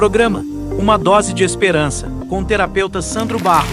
Programa Uma Dose de Esperança, com o terapeuta Sandro Barros.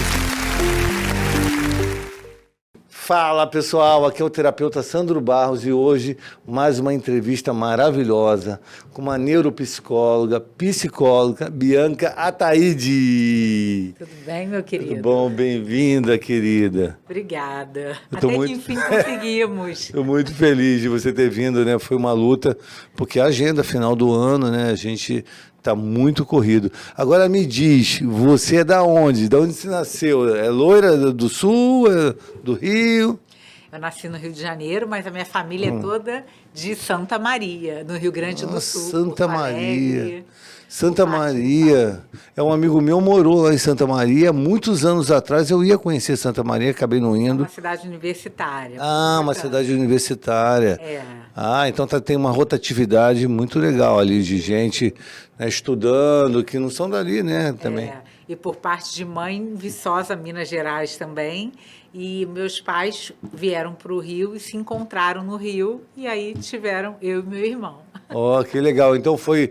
Fala pessoal, aqui é o terapeuta Sandro Barros e hoje mais uma entrevista maravilhosa com uma neuropsicóloga, psicóloga, Bianca Ataide. Tudo bem, meu querido? Tudo bom? Bem-vinda, querida. Obrigada. Até que enfim conseguimos. Estou muito feliz de você ter vindo, né? Foi uma luta, porque a agenda final do ano, né? A gente está muito corrido. Agora me diz, você é da onde? Da onde você nasceu? É loira do Sul? É do Rio? Eu nasci no Rio de Janeiro, mas a minha família é toda de Santa Maria, no Rio Grande do Sul. Santa Maria. Alegre. Santa Maria. É um amigo meu, morou lá em Santa Maria. Muitos anos atrás eu ia conhecer Santa Maria, acabei não É indo. uma cidade universitária. Ah, uma cidade universitária. É. Ah, então tem uma rotatividade muito legal ali de gente, né, estudando, que não são dali, né, também. É. E por parte de mãe, Viçosa, Minas Gerais também. E meus pais vieram para o Rio e se encontraram no Rio. E aí tiveram eu e meu irmão. Ó, que legal. Então foi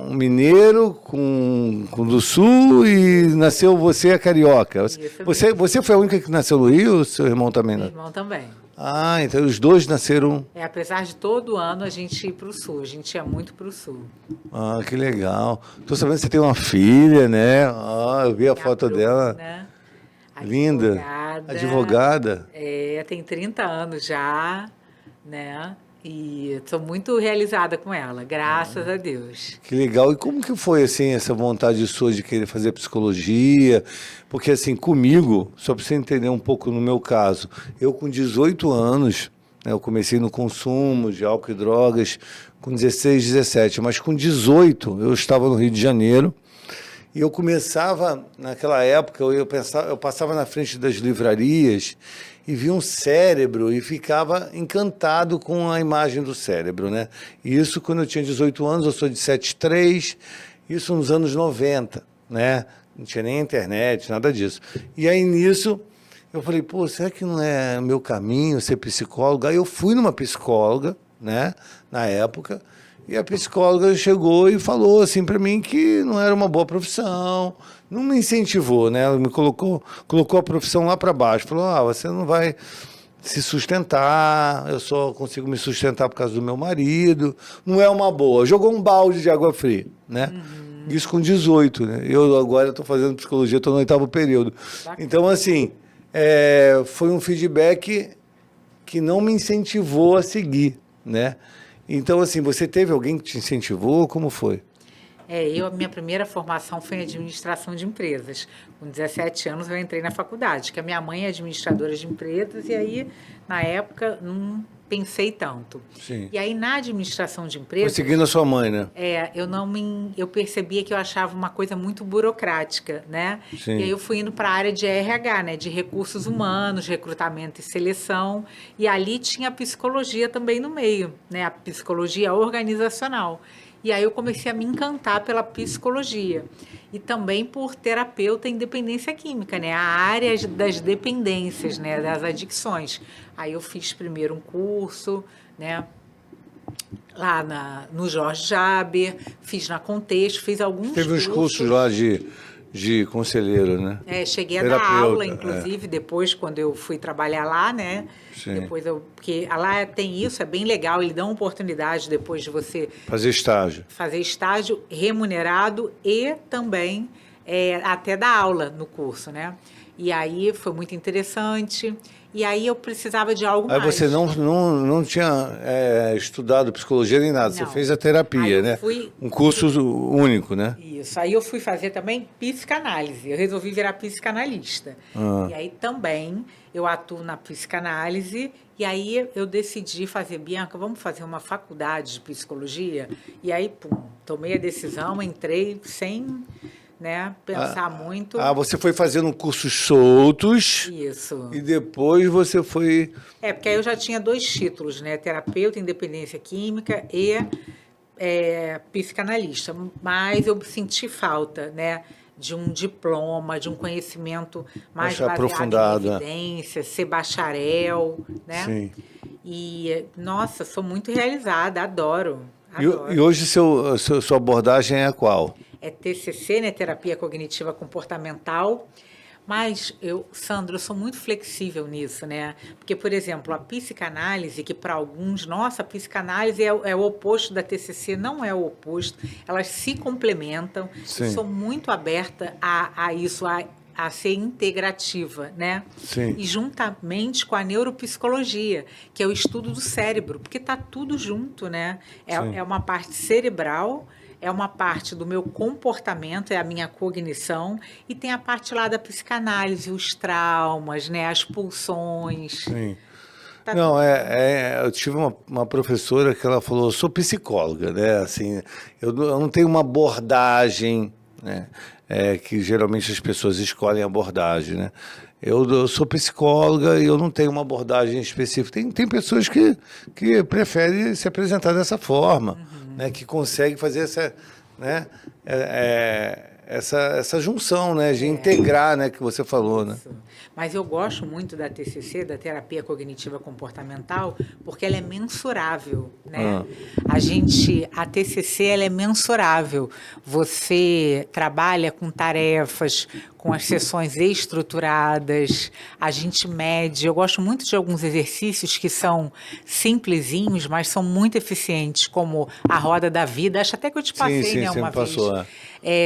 um mineiro com do Sul e nasceu você a carioca. Você foi a única que nasceu no Rio ou seu irmão também? Meu Né? irmão também. Ah, então os dois nasceram... Apesar de todo ano a gente ir para o Sul, a gente ia muito para o Sul. Ah, que legal. Tô sabendo que você tem uma filha, né? Ah, eu vi a foto Bruna, dela. né? Linda. Advogada. Tem 30 anos já, né? E estou muito realizada com ela, graças a Deus. Que legal. E como que foi, assim, essa vontade sua de querer fazer psicologia? Porque, assim, comigo, só para você entender um pouco no meu caso, eu com 18 anos, né, eu comecei no consumo de álcool e drogas com 16, 17, mas com 18 eu estava no Rio de Janeiro e eu começava, naquela época, eu passava na frente das livrarias e via um cérebro e ficava encantado com a imagem do cérebro, né? E isso quando eu tinha 18 anos, eu sou de 73, isso nos anos 90, né? Não tinha nem internet, nada disso. E aí nisso eu falei, pô, será que não é meu caminho ser psicóloga? Aí eu fui numa psicóloga, né, na época, e a psicóloga chegou e falou assim para mim que não era uma boa profissão, não me incentivou, né? Ela me colocou a profissão lá para baixo, falou, você não vai se sustentar, eu só consigo me sustentar por causa do meu marido, não é uma boa. Jogou um balde de água fria, né? Isso com 18, né? Eu agora estou fazendo psicologia, estou no 8º período. Então, assim, foi um feedback que não me incentivou a seguir, né? Então, assim, você teve alguém que te incentivou? Como foi? Minha primeira formação foi em administração de empresas. Com 17 anos eu entrei na faculdade, que a minha mãe é administradora de empresas, e aí, na época, não pensei tanto. Sim. E aí, na administração de empresas... Foi seguindo a sua mãe, né? Eu percebia que eu achava uma coisa muito burocrática, né? Sim. E aí eu fui indo para a área de RH, né? De recursos humanos, recrutamento e seleção. E ali tinha a psicologia também no meio, né? A psicologia organizacional. E aí eu comecei a me encantar pela psicologia e também por terapeuta em dependência química, né? A área das dependências, né? Das adicções. Aí eu fiz primeiro um curso, né? Lá no Jorge Jaber, fiz na Contexto, fiz alguns cursos. Teve uns cursos lá de conselheiro, né? Cheguei a Terapeuta, dar aula, inclusive, depois, quando eu fui trabalhar lá, né? Sim. Porque lá tem isso, é bem legal, ele dá uma oportunidade depois de você... Fazer estágio remunerado e também até dar aula no curso, né? E aí foi muito interessante. E aí eu precisava de algo mais. Aí você não tinha estudado psicologia nem nada, você fez a terapia, né? Um curso único, né? Isso. Aí eu fui fazer também psicanálise. Eu resolvi virar psicanalista. E aí também eu atuo na psicanálise. E aí eu decidi fazer, Bianca, vamos fazer uma faculdade de psicologia? E aí, tomei a decisão, entrei sem... né, pensar muito. Você foi fazendo cursos soltos. Isso. E depois você foi... Porque aí eu já tinha 2 títulos, né, terapeuta em dependência química e psicanalista. Mas eu senti falta, né, de um diploma, de um conhecimento mais aprofundado, em evidência, ser bacharel, né? Sim. E, nossa, sou muito realizada, adoro Adoro. E hoje sua abordagem é qual? É TCC, né, terapia cognitiva comportamental. Mas Sandro, eu sou muito flexível nisso, né? Porque, por exemplo, a psicanálise, que para alguns, nossa, a psicanálise é o oposto da TCC, não é o oposto, elas se complementam. Sim. Eu sou muito aberta a isso, a ser integrativa, né? Sim. E juntamente com a neuropsicologia, que é o estudo do cérebro, porque está tudo junto, né? É uma parte cerebral, é uma parte do meu comportamento, é a minha cognição, e tem a parte lá da psicanálise, os traumas, né, as pulsões. Sim. Tá Não, eu tive uma professora que ela falou, eu sou psicóloga, né? Assim, eu não tenho uma abordagem, né? Que geralmente as pessoas escolhem abordagem, né? Eu sou psicóloga e eu não tenho uma abordagem específica. Tem pessoas que preferem se apresentar dessa forma, né? Que conseguem fazer essa, né? Essa junção, né? De integrar, né? Que você falou, né? Mas eu gosto muito da TCC, da terapia cognitiva comportamental, porque ela é mensurável, né? A TCC ela é mensurável. Você trabalha com tarefas, com as sessões estruturadas, a gente mede. Eu gosto muito de alguns exercícios que são simplesinhos, mas são muito eficientes, como a roda da vida. Acho até que eu te passei, né, uma vez. Passou,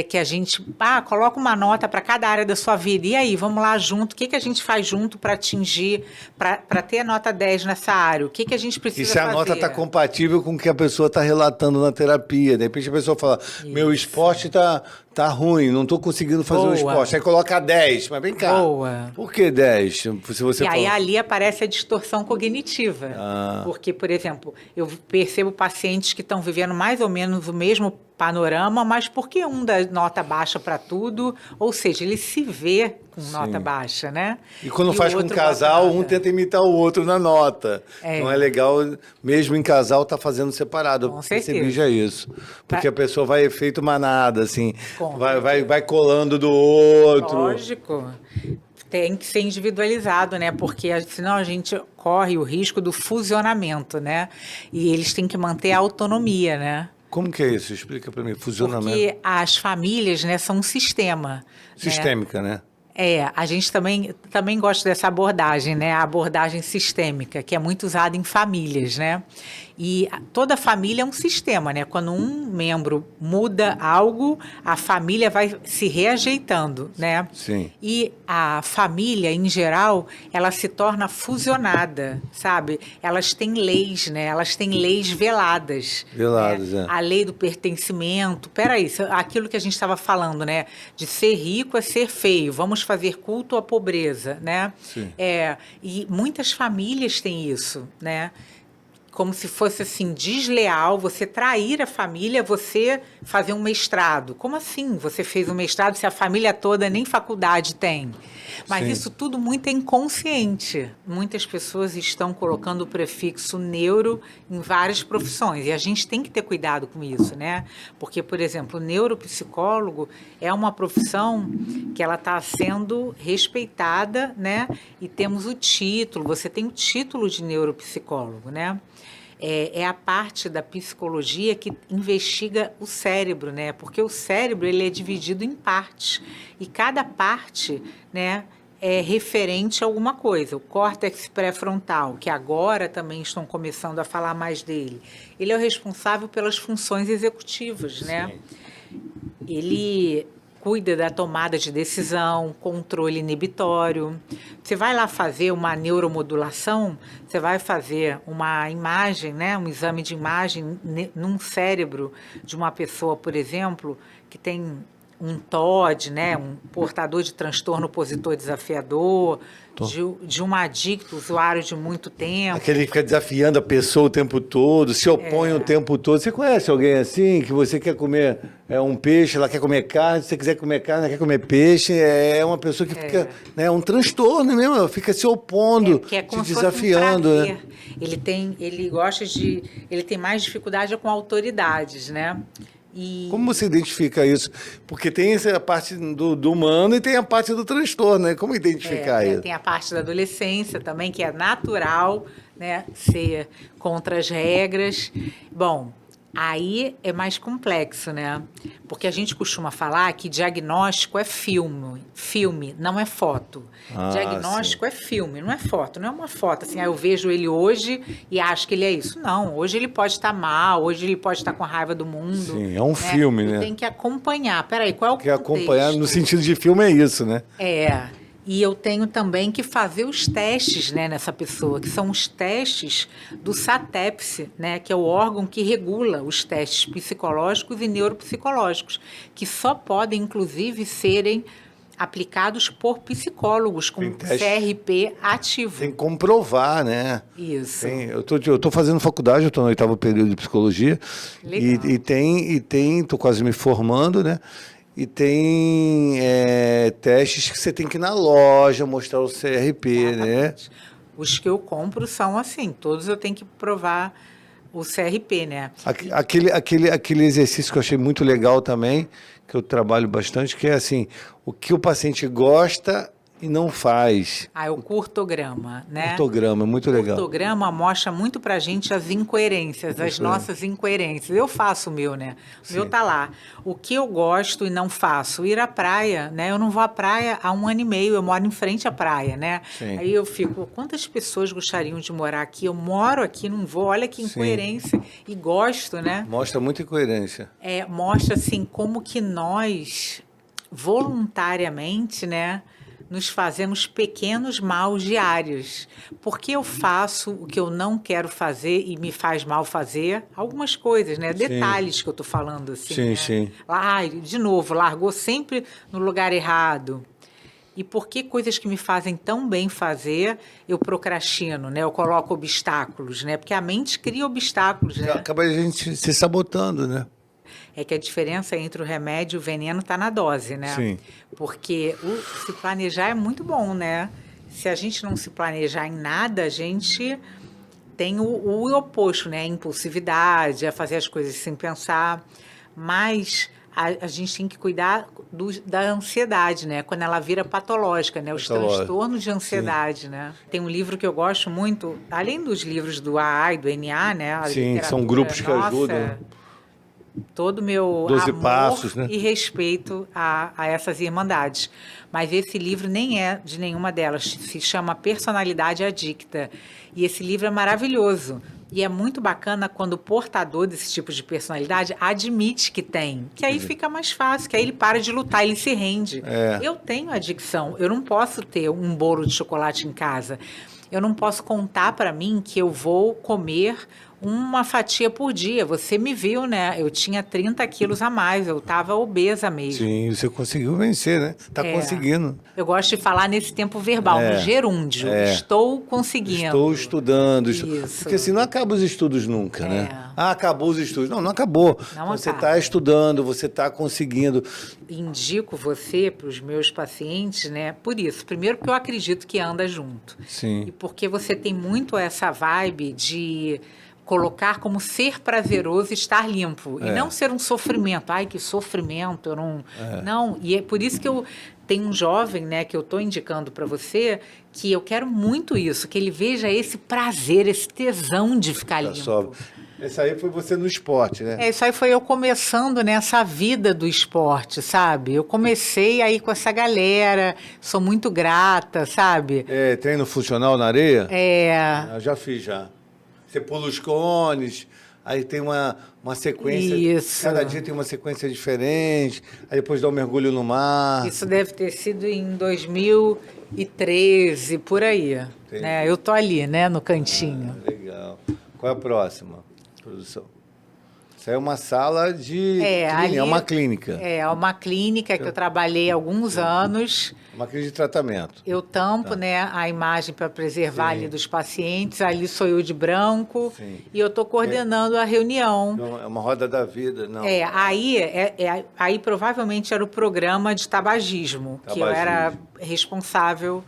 que a gente coloca uma nota para cada área da sua vida. E aí, vamos lá junto. O que a gente faz junto para atingir, para ter a nota 10 nessa área? O que a gente precisa fazer? E se a nota está compatível com o que a pessoa está relatando na terapia. De repente a pessoa fala, meu esporte tá ruim, não estou conseguindo fazer o esporte. Aí coloca 10, mas vem cá. Boa. Por que 10? Se você aí ali aparece a distorção cognitiva. Porque, por exemplo, eu percebo pacientes que estão vivendo mais ou menos o mesmo panorama, mas por que um dá nota baixa para tudo? Ou seja, ele se vê com nota baixa, né? E quando faz com um casal, um tenta imitar o outro na nota. Não é legal, mesmo em casal, tá fazendo separado. Com Eu certeza. percebi já isso. Porque a pessoa vai efeito manada, assim. Vai colando do outro. Lógico. Tem que ser individualizado, né? Porque senão a gente corre o risco do fusionamento, né? E eles têm que manter a autonomia, né? Como que é isso? Explica para mim. Fusionamento. Porque as famílias, né, são um sistema. Sistêmica, né? A gente também gosta dessa abordagem, né? A abordagem sistêmica, que é muito usada em famílias, né? E toda família é um sistema, né? Quando um membro muda algo, a família vai se reajeitando, né? Sim. E a família, em geral, ela se torna fusionada, sabe? Elas têm leis, né? Elas têm leis veladas. Veladas, né? A lei do pertencimento. Peraí, aquilo que a gente estava falando, né? De ser rico é ser feio. Vamos fazer culto à pobreza, né? Sim. E muitas famílias têm isso, né? Como se fosse assim, desleal, você trair a família, você fazer um mestrado. Como assim você fez um mestrado se a família toda nem faculdade tem? Mas Sim. isso tudo muito é inconsciente. Muitas pessoas estão colocando o prefixo neuro em várias profissões. E a gente tem que ter cuidado com isso, né? Porque, por exemplo, o neuropsicólogo é uma profissão que ela está sendo respeitada, né? E temos o título, você tem o título de neuropsicólogo, né? É a parte da psicologia que investiga o cérebro, né? Porque o cérebro ele é dividido em partes e cada parte, né, é referente a alguma coisa. O córtex pré-frontal, que agora também estão começando a falar mais dele, ele é o responsável pelas funções executivas, né? Ele cuida da tomada de decisão, controle inibitório. Você vai lá fazer uma neuromodulação, você vai fazer uma imagem, né, um exame de imagem num cérebro de uma pessoa, por exemplo, que tem um TOD, né, um portador de transtorno opositor desafiador, de um adicto, usuário de muito tempo. Aquele que fica desafiando a pessoa o tempo todo, se opõe o tempo todo. Você conhece alguém assim, que você quer comer um peixe, ela quer comer carne, se você quiser comer carne, ela quer comer peixe, é uma pessoa que fica, né, um transtorno mesmo, ela fica se opondo, que é como te se fosse desafiando. Um prazer. Né? Ele tem mais dificuldade com autoridades, né? Como você identifica isso? Porque tem essa parte do humano e tem a parte do transtorno, né? Como identificar isso? Tem a parte da adolescência também, que é natural, né, ser contra as regras. Bom, Aí é mais complexo, né? Porque a gente costuma falar que diagnóstico é filme, não é foto. Diagnóstico é filme, não é foto, não é uma foto. Assim, eu vejo ele hoje e acho que ele é isso. Não, hoje ele pode estar mal, hoje ele pode estar com raiva do mundo. Sim, é um filme, né? Tem que acompanhar. Peraí, qual é o Porque contexto? acompanhar no sentido de filme é isso, né? É. E eu tenho também que fazer os testes, né, nessa pessoa, que são os testes do SATEPS, né, que é o órgão que regula os testes psicológicos e neuropsicológicos, que só podem, inclusive, serem aplicados por psicólogos com CRP ativo. Tem que comprovar, né? Isso. Eu tô fazendo faculdade, eu estou no 8º período de psicologia. Legal. Tô quase me formando, né? E tem testes que você tem que ir na loja mostrar o CRP, Exatamente. né? Os que eu compro são assim, todos eu tenho que provar o CRP, né? Aquele exercício que eu achei muito legal também, que eu trabalho bastante, que é assim, o que o paciente gosta e não faz. É o curtograma, né? Curtograma, é muito legal. O curtograma mostra muito pra gente as incoerências, as nossas incoerências. Eu faço o meu, né? O meu tá lá. O que eu gosto e não faço? Ir à praia, né? Eu não vou à praia há 1 ano e meio, eu moro em frente à praia, né? Sim. Aí eu fico, quantas pessoas gostariam de morar aqui? Eu moro aqui, não vou, olha que incoerência. E gosto, né? Mostra muita incoerência. Mostra, assim, como que nós, voluntariamente, né? Nos fazemos pequenos maus diários. Porque eu faço o que eu não quero fazer e me faz mal fazer algumas coisas, né? Detalhes que eu estou falando, assim. Sim, né? sim. De novo, largou sempre no lugar errado. E por que coisas que me fazem tão bem fazer, eu procrastino, né? Eu coloco obstáculos, né? Porque a mente cria obstáculos, né? Acaba a gente se sabotando, né? É que a diferença entre o remédio e o veneno está na dose, né? Sim. Porque se planejar é muito bom, né? Se a gente não se planejar em nada, a gente tem o oposto, né? A impulsividade, a fazer as coisas sem pensar. Mas a gente tem que cuidar da ansiedade, né? Quando ela vira patológica, né? Os transtornos de ansiedade, né? Tem um livro que eu gosto muito, além dos livros do AA e do NA, né? Sim, são grupos que ajudam. Todo o meu 12 amor passos, né? e respeito a essas irmandades. Mas esse livro nem é de nenhuma delas. Se chama Personalidade Adicta. E esse livro é maravilhoso. E é muito bacana quando o portador desse tipo de personalidade admite que tem. Que aí fica mais fácil, que aí ele para de lutar, ele se rende. Eu tenho adicção. Eu não posso ter um bolo de chocolate em casa. Eu não posso contar para mim que eu vou comer uma fatia por dia. Você me viu, né? Eu tinha 30 quilos a mais, eu estava obesa mesmo. Sim, você conseguiu vencer, né? Está conseguindo. Eu gosto de falar nesse tempo verbal, no gerúndio. Estou conseguindo. Estou estudando. Isso. Porque assim, não acaba os estudos nunca, né? Acabou os estudos. Não acabou. Não você acaba. está estudando, você está conseguindo. Indico você para os meus pacientes, né? Por isso. Primeiro, porque eu acredito que anda junto. Sim. E porque você tem muito essa vibe de colocar como ser prazeroso estar limpo. E não ser um sofrimento. Ai, que sofrimento. Eu não... Não. E é por isso que eu tenho um jovem, né, que eu estou indicando para você, que eu quero muito isso, que ele veja esse prazer, esse tesão de ficar limpo. Esse aí foi você no esporte, né? Isso aí foi eu começando nessa vida do esporte, sabe? Eu comecei aí com essa galera, sou muito grata, sabe? Treino funcional na areia? Eu já fiz já. Você pula os cones, aí tem uma sequência. Isso. Cada dia tem uma sequência diferente, aí depois dá um mergulho no mar. Isso deve ter sido em 2013, por aí. Né? Eu tô ali, né, no cantinho. Legal. Qual é a próxima, produção? Isso aí é uma sala de clínica, é uma clínica. É uma clínica que eu trabalhei há alguns anos. Uma clínica de tratamento. Eu tampo, né, a imagem para preservar ali dos pacientes. Ali sou eu de branco. Sim. E eu estou coordenando a reunião. Não, é uma roda da vida, não. Aí provavelmente era o programa de tabagismo, que eu era responsável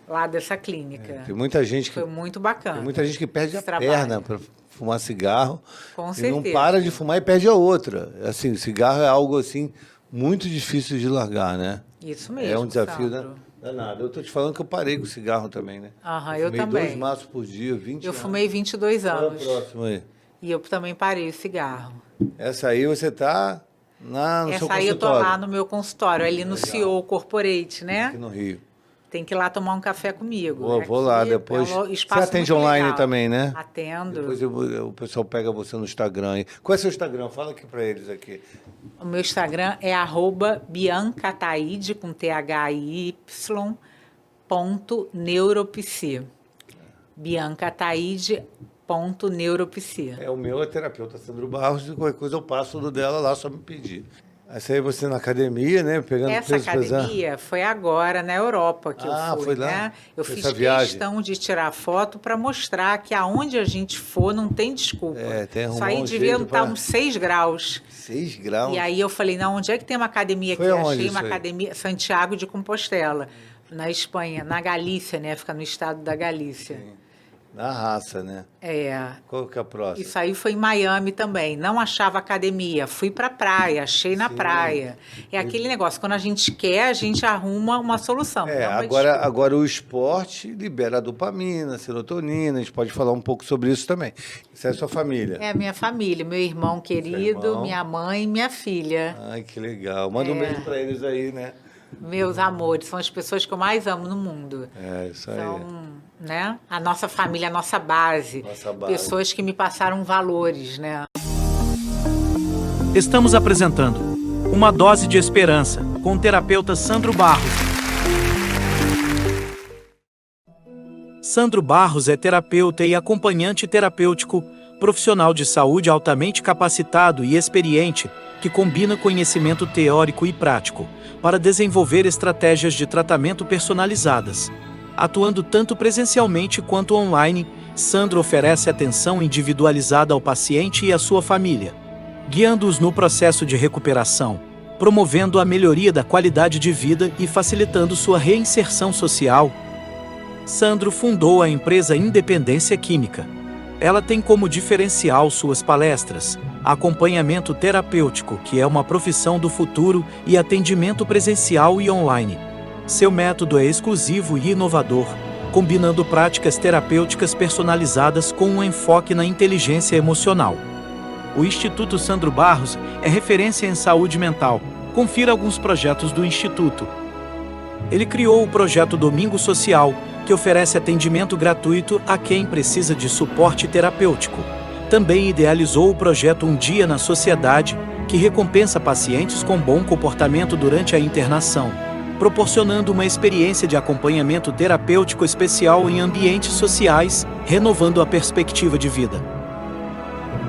lá dessa clínica. Tem muita gente que... Foi muito bacana. Tem muita gente que perde a trabalho. perna para fumar cigarro. Com e certeza. não para de fumar e perde a outra. Assim, cigarro é algo assim muito difícil de largar, né? Isso mesmo. É um desafio Sandro. danado. Eu tô te falando que eu parei com cigarro também, né? Eu fumei também. 2 maços por dia, 20 Eu anos. fumei 22 Qual é o anos. próximo aí? E eu também parei o cigarro. Essa aí você está no seu Essa aí eu tô consultório? lá no meu consultório, ali no CEO Corporate, né? Aqui no Rio. Tem que ir lá tomar um café comigo. Vou lá Aqui depois. é um Você espaço atende muito online legal. também, né? Atendo. Depois o pessoal pega você no Instagram aí. Qual é o seu Instagram? Fala aqui para eles aqui. O meu Instagram é @biancataide, com THY, .neuropsi. biancataide.neuropsi. O meu é terapeuta Sandro Barros, e qualquer coisa eu passo do dela lá, só me pedir. Essa aí você na academia, né? Pegando Essa peso pesado. academia foi agora na Europa que eu fui, foi lá? né? Eu Foi fiz essa viagem? questão de tirar foto para mostrar que aonde a gente for não tem desculpa. Tem que Isso arrumar aí um devia jeito estar pra- uns 6 graus. 6 graus. E aí eu falei, não, onde é que tem uma academia Foi aqui? aonde Achei isso uma aí? academia, Santiago de Compostela, na Espanha, na Galícia, né? Fica no estado da Galícia. Na raça, né? Qual que é a próxima? Isso aí foi em Miami também. Não achava academia. Fui pra praia, achei na praia. É aquele negócio, quando a gente quer, a gente arruma uma solução. Não é uma desculpa. Agora o esporte libera dopamina, serotonina, a gente pode falar um pouco sobre isso também. Isso é a sua família. É a minha família, meu irmão querido, irmão. minha mãe e minha filha. Ai, que legal. Manda um beijo para eles aí, né? Meus amores, são as pessoas que eu mais amo no mundo. Isso aí. São, né, a nossa família, a nossa base. Nossa base. Pessoas que me passaram valores, né? Estamos apresentando Uma Dose de Esperança, com o terapeuta Sandro Barros. Sandro Barros é terapeuta e acompanhante terapêutico, profissional de saúde altamente capacitado e experiente, que combina conhecimento teórico e prático para desenvolver estratégias de tratamento personalizadas. Atuando tanto presencialmente quanto online, Sandro oferece atenção individualizada ao paciente e à sua família, guiando-os no processo de recuperação, promovendo a melhoria da qualidade de vida e facilitando sua reinserção social. Sandro fundou a empresa Independência Química. Ela tem como diferencial suas palestras, acompanhamento terapêutico, que é uma profissão do futuro, e atendimento presencial e online. Seu método é exclusivo e inovador, combinando práticas terapêuticas personalizadas com um enfoque na inteligência emocional. O Instituto Sandro Barros é referência em saúde mental. Confira alguns projetos do Instituto. Ele criou o projeto Domingo Social, que oferece atendimento gratuito a quem precisa de suporte terapêutico. Também idealizou o projeto Um Dia na Sociedade, que recompensa pacientes com bom comportamento durante a internação, proporcionando uma experiência de acompanhamento terapêutico especial em ambientes sociais, renovando a perspectiva de vida.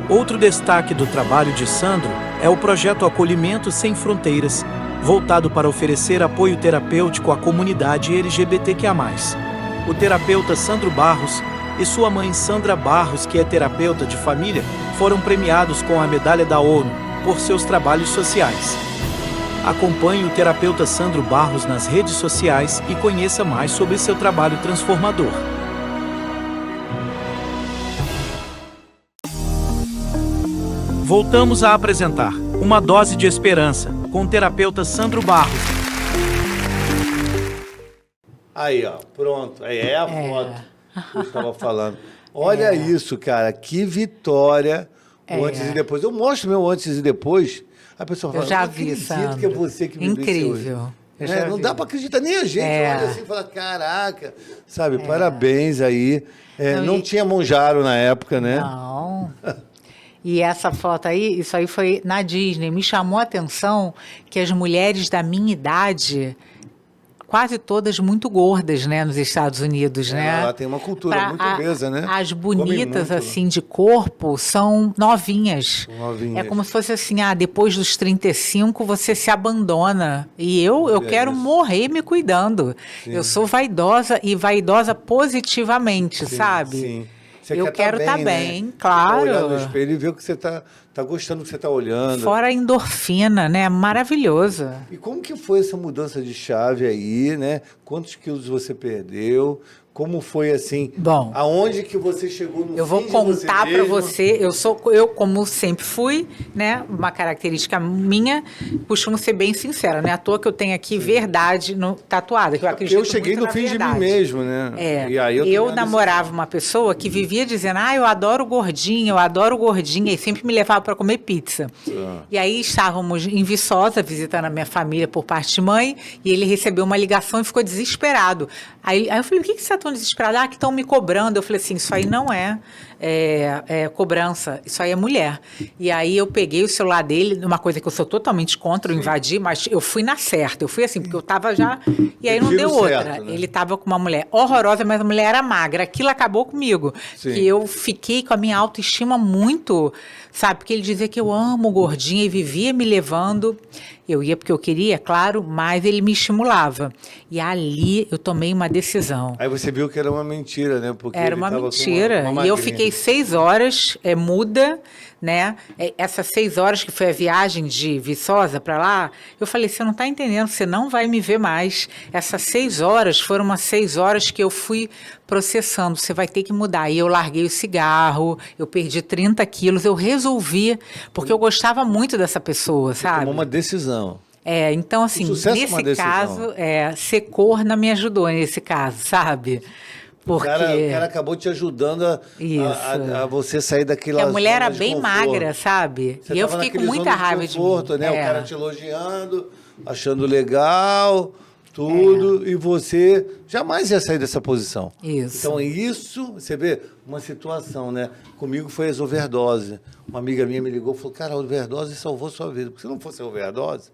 Outro destaque do trabalho de Sandro é o projeto Acolhimento Sem Fronteiras, voltado para oferecer apoio terapêutico à comunidade LGBTQIA+. O terapeuta Sandro Barros e sua mãe Sandra Barros, que é terapeuta de família, foram premiados com a Medalha da ONU por seus trabalhos sociais. Acompanhe o terapeuta Sandro Barros nas redes sociais e conheça mais sobre seu trabalho transformador. Voltamos a apresentar Uma Dose de Esperança, com o terapeuta Sandro Barros. Aí, ó, pronto. Aí é a foto que eu estava falando. Olha isso, cara, que vitória, o antes e depois. Eu mostro meu antes e depois, a pessoa fala, Eu já não vi, acredito Sandro. que é você que me disse hoje. Incrível. Eu já Não vi. dá para acreditar, nem a gente olha assim e fala, caraca, sabe, parabéns aí. Não tinha Monjaro na época, né? Não. E essa foto aí, isso aí foi na Disney. Me chamou a atenção que as mulheres da minha idade, quase todas muito gordas, né, nos Estados Unidos, né? Lá tem uma cultura muito obesa, né? As Come bonitas, muito. assim, de corpo, são novinhas. Novinhas. É como se fosse assim, depois dos 35 você se abandona. E eu quero isso. morrer me cuidando. Eu sou vaidosa e vaidosa positivamente, sabe? Sim. Você Eu quer tá quero tá né? bem, Você claro. olhar no espelho e ver o que você tá gostando do que você tá olhando. Fora a endorfina, né? Maravilhoso. E como que foi essa mudança de chave aí, né? Quantos quilos você perdeu? Como foi assim? Bom, aonde que você chegou no eu vou fim de contar para mesma? você. Eu como sempre fui, né? Uma característica minha, costumo ser bem sincera. Não é à toa que eu tenho aqui verdade tatuada, que eu acredito Eu cheguei muito no na fim de verdade. mim mesmo, né? É, E aí eu tomei a namorava uma pessoa que vivia dizendo, eu adoro gordinho, e sempre me levava para comer pizza. E aí estávamos em Viçosa, visitando a minha família por parte de mãe, e ele recebeu uma ligação e ficou desesperado. Aí eu falei, por que você está tão desesperado? Ah, que estão me cobrando. Eu falei assim, isso aí não é cobrança, isso aí é mulher. E aí eu peguei o celular dele, uma coisa que eu sou totalmente contra, eu invadi, mas eu fui na certa, eu fui assim, porque eu estava já... E aí não Tiro deu outra. certo, né? Ele estava com uma mulher horrorosa, mas a mulher era magra. Aquilo acabou comigo. Sim. Que eu fiquei com a minha autoestima muito, sabe? Porque ele dizia que eu amo gordinha e vivia me levando. Eu ia porque eu queria, claro, mas ele me estimulava. E ali eu tomei uma decisão. Aí você viu que era uma mentira, né? Porque Era ele uma tava com mentira. uma E eu magrinha. fiquei 6 horas muda, né? Essas 6 horas que foi a viagem de Viçosa para lá, eu falei, você não está entendendo, você não vai me ver mais. Essas 6 horas foram umas 6 horas que eu fui processando, você vai ter que mudar. E eu larguei o cigarro, eu perdi 30 quilos, eu resolvi, porque eu gostava muito dessa pessoa, sabe? Tomou uma decisão. Então, assim, O sucesso é uma nesse decisão. caso, ser corna me ajudou nesse caso, sabe? Porque... O cara acabou te ajudando a você sair daquela a mulher era zona de bem conforto. magra, sabe? Você e eu tava fiquei com naquele muita zona raiva de conforto, mim. né? O cara te elogiando, achando legal, tudo, e você jamais ia sair dessa posição. Isso. Então, isso, você vê, uma situação, né? Comigo foi as overdose. Uma amiga minha me ligou e falou, cara, a overdose salvou sua vida. Porque se não fosse a overdose,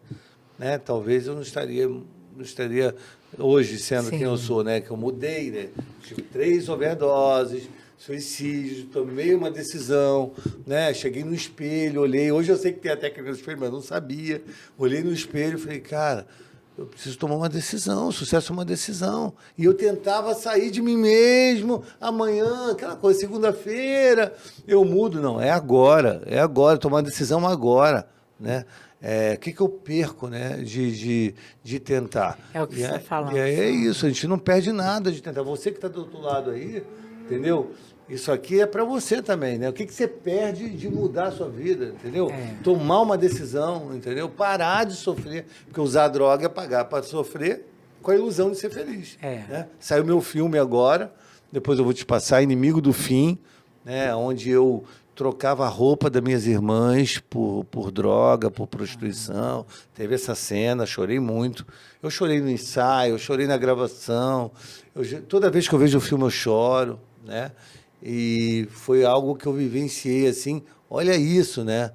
né? Talvez eu não estaria hoje sendo Sim. quem eu sou, né? Que eu mudei, né? Tive 3 overdoses, suicídio, tomei uma decisão, né? Cheguei no espelho, olhei. Hoje eu sei que tem a técnica no espelho, mas eu não sabia. Olhei no espelho e falei, cara, eu preciso tomar uma decisão, o sucesso é uma decisão. E eu tentava sair de mim mesmo, amanhã, aquela coisa, segunda-feira, eu mudo. Não, é agora, tomar uma decisão agora, né? O que eu perco, né, de tentar? É o que você está falando. E aí é isso, a gente não perde nada de tentar. Você que está do outro lado aí, entendeu? Isso aqui é para você também, né? O que você perde de mudar a sua vida, entendeu? Tomar uma decisão, entendeu? Parar de sofrer, porque usar droga é pagar para sofrer com a ilusão de ser feliz. Né? Saiu meu filme agora, depois eu vou te passar, Inimigo do Fim, né? Onde eu trocava a roupa das minhas irmãs por droga, por prostituição. Teve essa cena, chorei muito. Eu chorei no ensaio, eu chorei na gravação. Toda vez que eu vejo o filme eu choro, né? E foi algo que eu vivenciei assim, olha isso, né?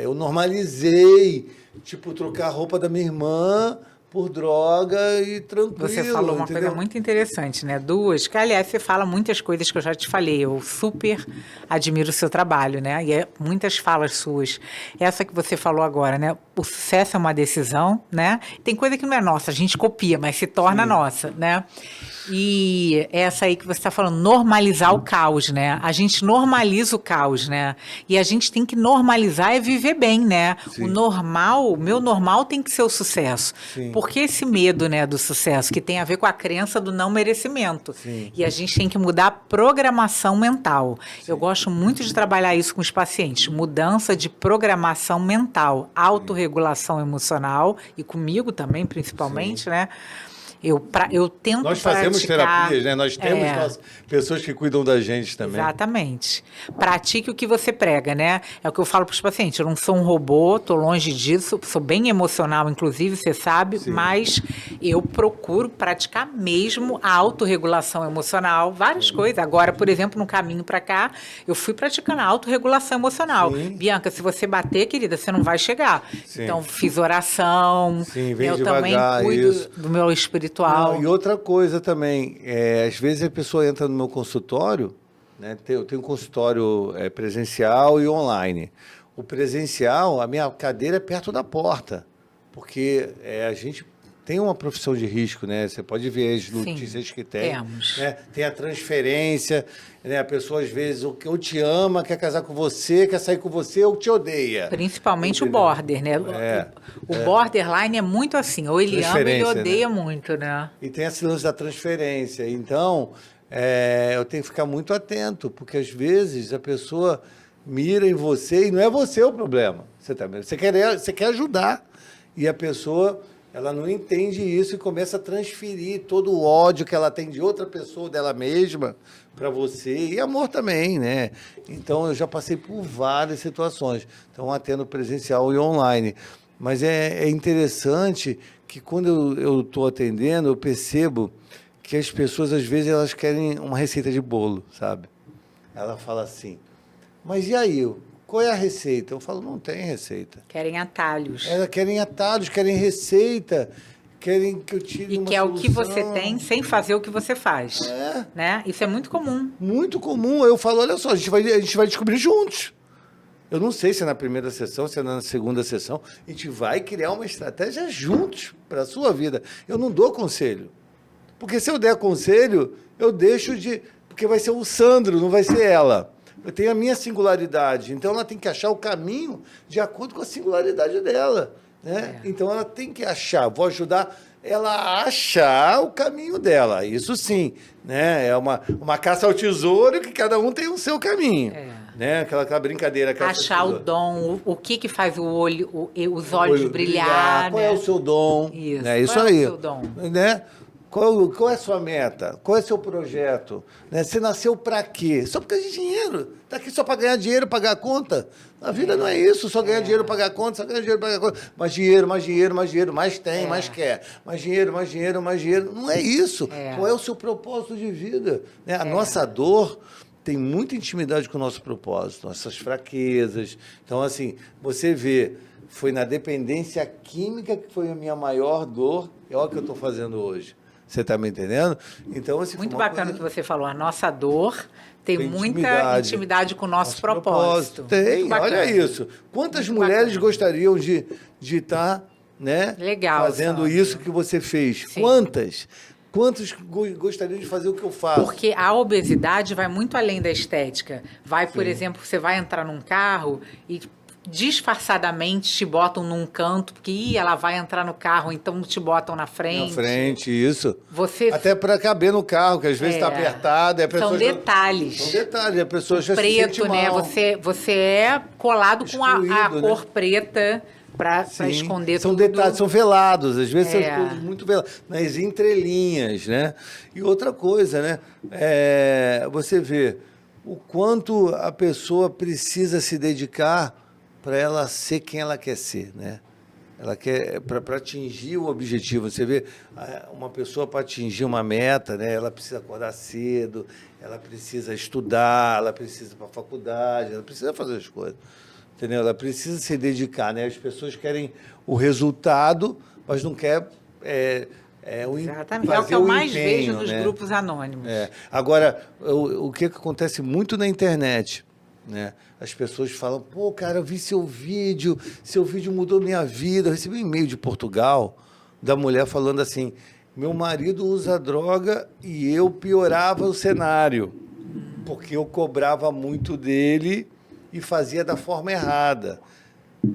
Eu normalizei, tipo, trocar a roupa da minha irmã por droga e tranquilo. Você falou uma entendeu? coisa muito interessante, né? Duas, que aliás você fala muitas coisas que eu já te falei, eu super admiro o seu trabalho, né? E muitas falas suas. Essa que você falou agora, né? O sucesso é uma decisão, né? Tem coisa que não é nossa, a gente copia, mas se torna nossa, né? E essa aí que você está falando, normalizar o caos, né? A gente normaliza o caos, né? E a gente tem que normalizar e viver bem, né? Sim. O meu normal tem que ser o sucesso. Sim. Porque esse medo, né, do sucesso, que tem a ver com a crença do não merecimento. Sim. E a gente tem que mudar a programação mental. Eu gosto muito de trabalhar isso com os pacientes. Mudança de programação mental, autorregulação emocional, e comigo também, principalmente, né? Eu tento Nós fazemos praticar, terapias, né? Nós temos pessoas que cuidam da gente também. Exatamente. Pratique o que você prega, né? É o que eu falo para os pacientes. Eu não sou um robô, estou longe disso, sou bem emocional, inclusive, você sabe, Sim. mas eu procuro praticar mesmo a autorregulação emocional, várias coisas. Agora, por exemplo, no caminho para cá, eu fui praticando a autorregulação emocional. Sim. Bianca, se você bater, querida, você não vai chegar. Sim. Então, fiz oração. Sim, vem eu devagar, também cuido isso. do meu espiritual. Não, e outra coisa também, às vezes a pessoa entra no meu consultório, né? Eu tenho um consultório presencial e online. O presencial, a minha cadeira é perto da porta, porque a gente tem uma profissão de risco, né? Você pode ver as notícias que tem. Temos. Né? Tem a transferência, né? A pessoa, às vezes, ou te ama, quer casar com você, quer sair com você, ou te odeia. Principalmente Entendeu? o border, né? O borderline é muito assim, ou ele ama ou ele Transferência, odeia né? muito, né? E tem esse lance da transferência. Então, eu tenho que ficar muito atento, porque às vezes a pessoa mira em você e não é você o problema. Você quer ajudar. E a pessoa, ela não entende isso e começa a transferir todo o ódio que ela tem de outra pessoa, dela mesma, para você. E amor também, né? Então, eu já passei por várias situações. Então, atendo presencial e online. Mas é interessante que quando eu estou atendendo, eu percebo que as pessoas, às vezes, elas querem uma receita de bolo, sabe? Ela fala assim, mas e aí, qual é a receita? Eu falo, não tem receita. Querem atalhos. Elas querem atalhos, querem receita, querem que eu tire uma E que é o que você solução. tem sem fazer o que você faz. Né? Isso é muito comum. Muito comum. Eu falo, olha só, a gente vai descobrir juntos. Eu não sei se é na primeira sessão, se é na segunda sessão. A gente vai criar uma estratégia juntos para a sua vida. Eu não dou conselho. Porque se eu der conselho, eu deixo de... Porque vai ser o Sandro, não vai ser ela. Eu tenho a minha singularidade. Então, ela tem que achar o caminho de acordo com a singularidade dela. Né? Então, ela tem que achar. Vou ajudar ela a achar o caminho dela. Isso sim. Né? É uma caça ao tesouro que cada um tem o seu caminho. Né? Aquela brincadeira. Achar o dom, o que faz o olho, os olhos brilhar. Qual né? é o seu dom? Isso. Né? Isso Qual aí. é o seu dom? Né? Qual é a sua meta? Qual é o seu projeto? Né? Você nasceu para quê? Só por causa de dinheiro. Está aqui só para ganhar dinheiro, pagar a conta. A vida não é isso, só ganhar dinheiro, pagar a conta, só ganhar dinheiro, pagar a conta. Mais dinheiro, mais dinheiro, mais dinheiro, mais tem, mais quer. Mais dinheiro, mais dinheiro, mais dinheiro. Não é isso. Qual é o seu propósito de vida? Né? A nossa dor tem muita intimidade com o nosso propósito, nossas fraquezas. Então, assim, você vê, foi na dependência química que foi a minha maior dor, é o que eu estou fazendo hoje. Você está me entendendo? Então, assim, Muito bacana o que você falou. A nossa dor tem muita intimidade com o nosso propósito. Tem, olha isso. Quantas mulheres gostariam de estar né, Legal, fazendo Sandro. isso que você fez? Sim. Quantas? Quantos gostariam de fazer o que eu faço? Porque a obesidade vai muito além da estética. Vai, por exemplo, você vai entrar num carro e disfarçadamente te botam num canto, porque ela vai entrar no carro, então te botam na frente. Na frente, isso. Você... Até para caber no carro, que às vezes está apertado. E a pessoa São detalhes. São detalhes, a pessoa já se Preto, sente né? mal. Você é colado com a Excluído, cor né? preta para esconder são tudo. detalhes, são velados, às vezes são coisas muito veladas, nas entrelinhas, né? E outra coisa, né? Você vê o quanto a pessoa precisa se dedicar para ela ser quem ela quer ser, né? Ela quer, para atingir o objetivo. Você vê, uma pessoa para atingir uma meta, né? Ela precisa acordar cedo, ela precisa estudar, ela precisa ir para a faculdade, ela precisa fazer as coisas. Entendeu? Ela precisa se dedicar, né? As pessoas querem o resultado, mas não querem Exatamente. É o que eu mais vejo nos grupos anônimos. Agora, o que acontece muito na internet, né? As pessoas falam, pô, cara, eu vi seu vídeo mudou minha vida. Eu recebi um e-mail de Portugal da mulher falando assim, meu marido usa droga e eu piorava o cenário, porque eu cobrava muito dele e fazia da forma errada.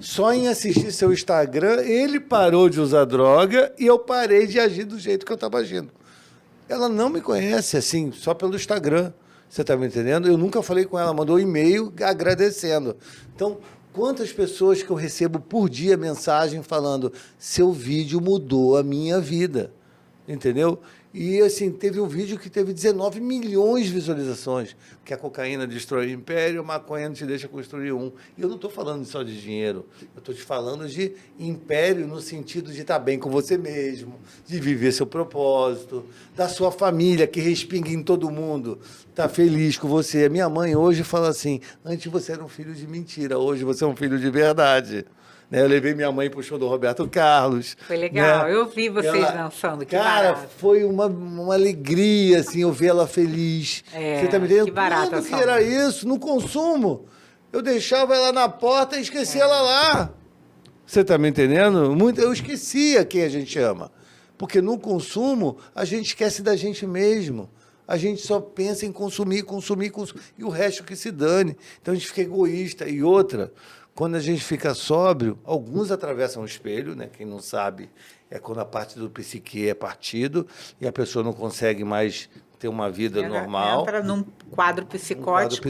Só em assistir seu Instagram, ele parou de usar droga e eu parei de agir do jeito que eu estava agindo. Ela não me conhece, assim, só pelo Instagram. Você está me entendendo? Eu nunca falei com ela, mandou um e-mail agradecendo. Então, quantas pessoas que eu recebo por dia mensagem falando seu vídeo mudou a minha vida, entendeu? E, assim, teve um vídeo que teve 19 milhões de visualizações, que a cocaína destrói o império, a maconha não te deixa construir um. E eu não estou falando só de dinheiro, eu estou te falando de império no sentido de estar bem com você mesmo, de viver seu propósito, da sua família, que respinga em todo mundo, está feliz com você. A minha mãe hoje fala assim, antes você era um filho de mentira, hoje você é um filho de verdade. Né? Eu levei minha mãe para o show do Roberto Carlos. Foi legal, né? Eu vi vocês dançando, que cara, barato. foi uma alegria, assim, eu ver ela feliz. Você tá me entendendo? Que barato. Quando que era isso? No consumo. Eu deixava ela na porta e esquecia ela lá. Você tá me entendendo? Eu esquecia quem a gente ama. Porque no consumo, a gente esquece da gente mesmo. A gente só pensa em consumir, consumir, consumir, e o resto que se dane. Então, a gente fica egoísta. E outra, quando a gente fica sóbrio, alguns atravessam o espelho, né? Quem não sabe, é quando a parte do psique é partido e a pessoa não consegue mais ter uma vida normal. Entra num quadro psicótico,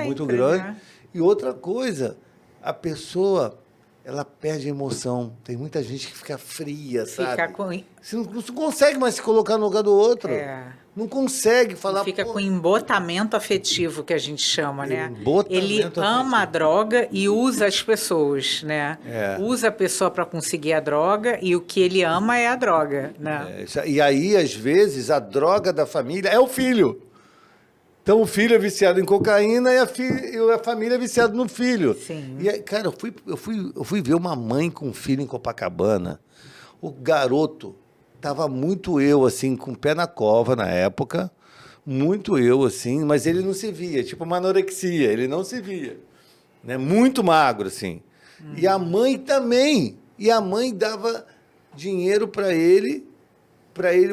muito sempre, grande. né? E outra coisa, a pessoa, ela perde a emoção. Tem muita gente que fica fria, sabe? Fica com... Você não consegue mais se colocar no lugar do outro. Não consegue falar... Fica com embotamento afetivo, que a gente chama, né? Ele Embotamento ama a afetivo. droga e usa as pessoas, né? Usa a pessoa para conseguir a droga e o que ele ama é a droga, né? E aí, às vezes, a droga da família é o filho. Então, o filho é viciado em cocaína e a família é viciada no filho. Sim. E aí, cara, eu fui ver uma mãe com um filho em Copacabana. O garoto tava muito assim, com o pé na cova na época. Muito assim, mas ele não se via. Tipo uma anorexia, ele não se via. Né? Muito magro, assim. E a mãe também. E a mãe dava dinheiro para ele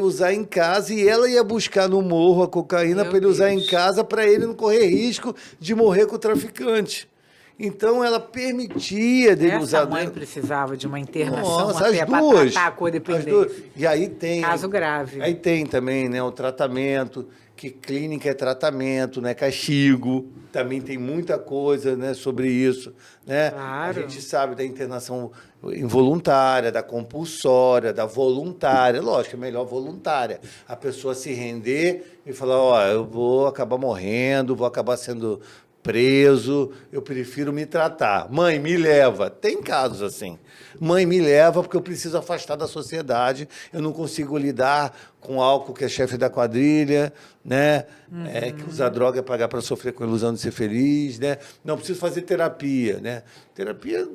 usar em casa, e ela ia buscar no morro a cocaína para ele usar em casa, para ele não correr risco de morrer com o traficante. Então, ela permitia dele usar... Essa mãe precisava de uma internação Nossa, até para tratar a codependência. E aí tem... Caso grave. Aí tem também, né, o tratamento, que clínica é tratamento, né, castigo, também tem muita coisa, né, sobre isso, né? Claro. A gente sabe da internação involuntária, da compulsória, da voluntária. Lógico, é melhor voluntária. A pessoa se render e falar, ó, eu vou acabar morrendo, vou acabar sendo preso, eu prefiro me tratar. Mãe, me leva. Tem casos assim. Mãe, me leva porque eu preciso afastar da sociedade, eu não consigo lidar com o álcool que é chefe da quadrilha, né? Que usar droga é pagar para sofrer com a ilusão de ser feliz, né? Não, preciso fazer terapia, né? Terapia,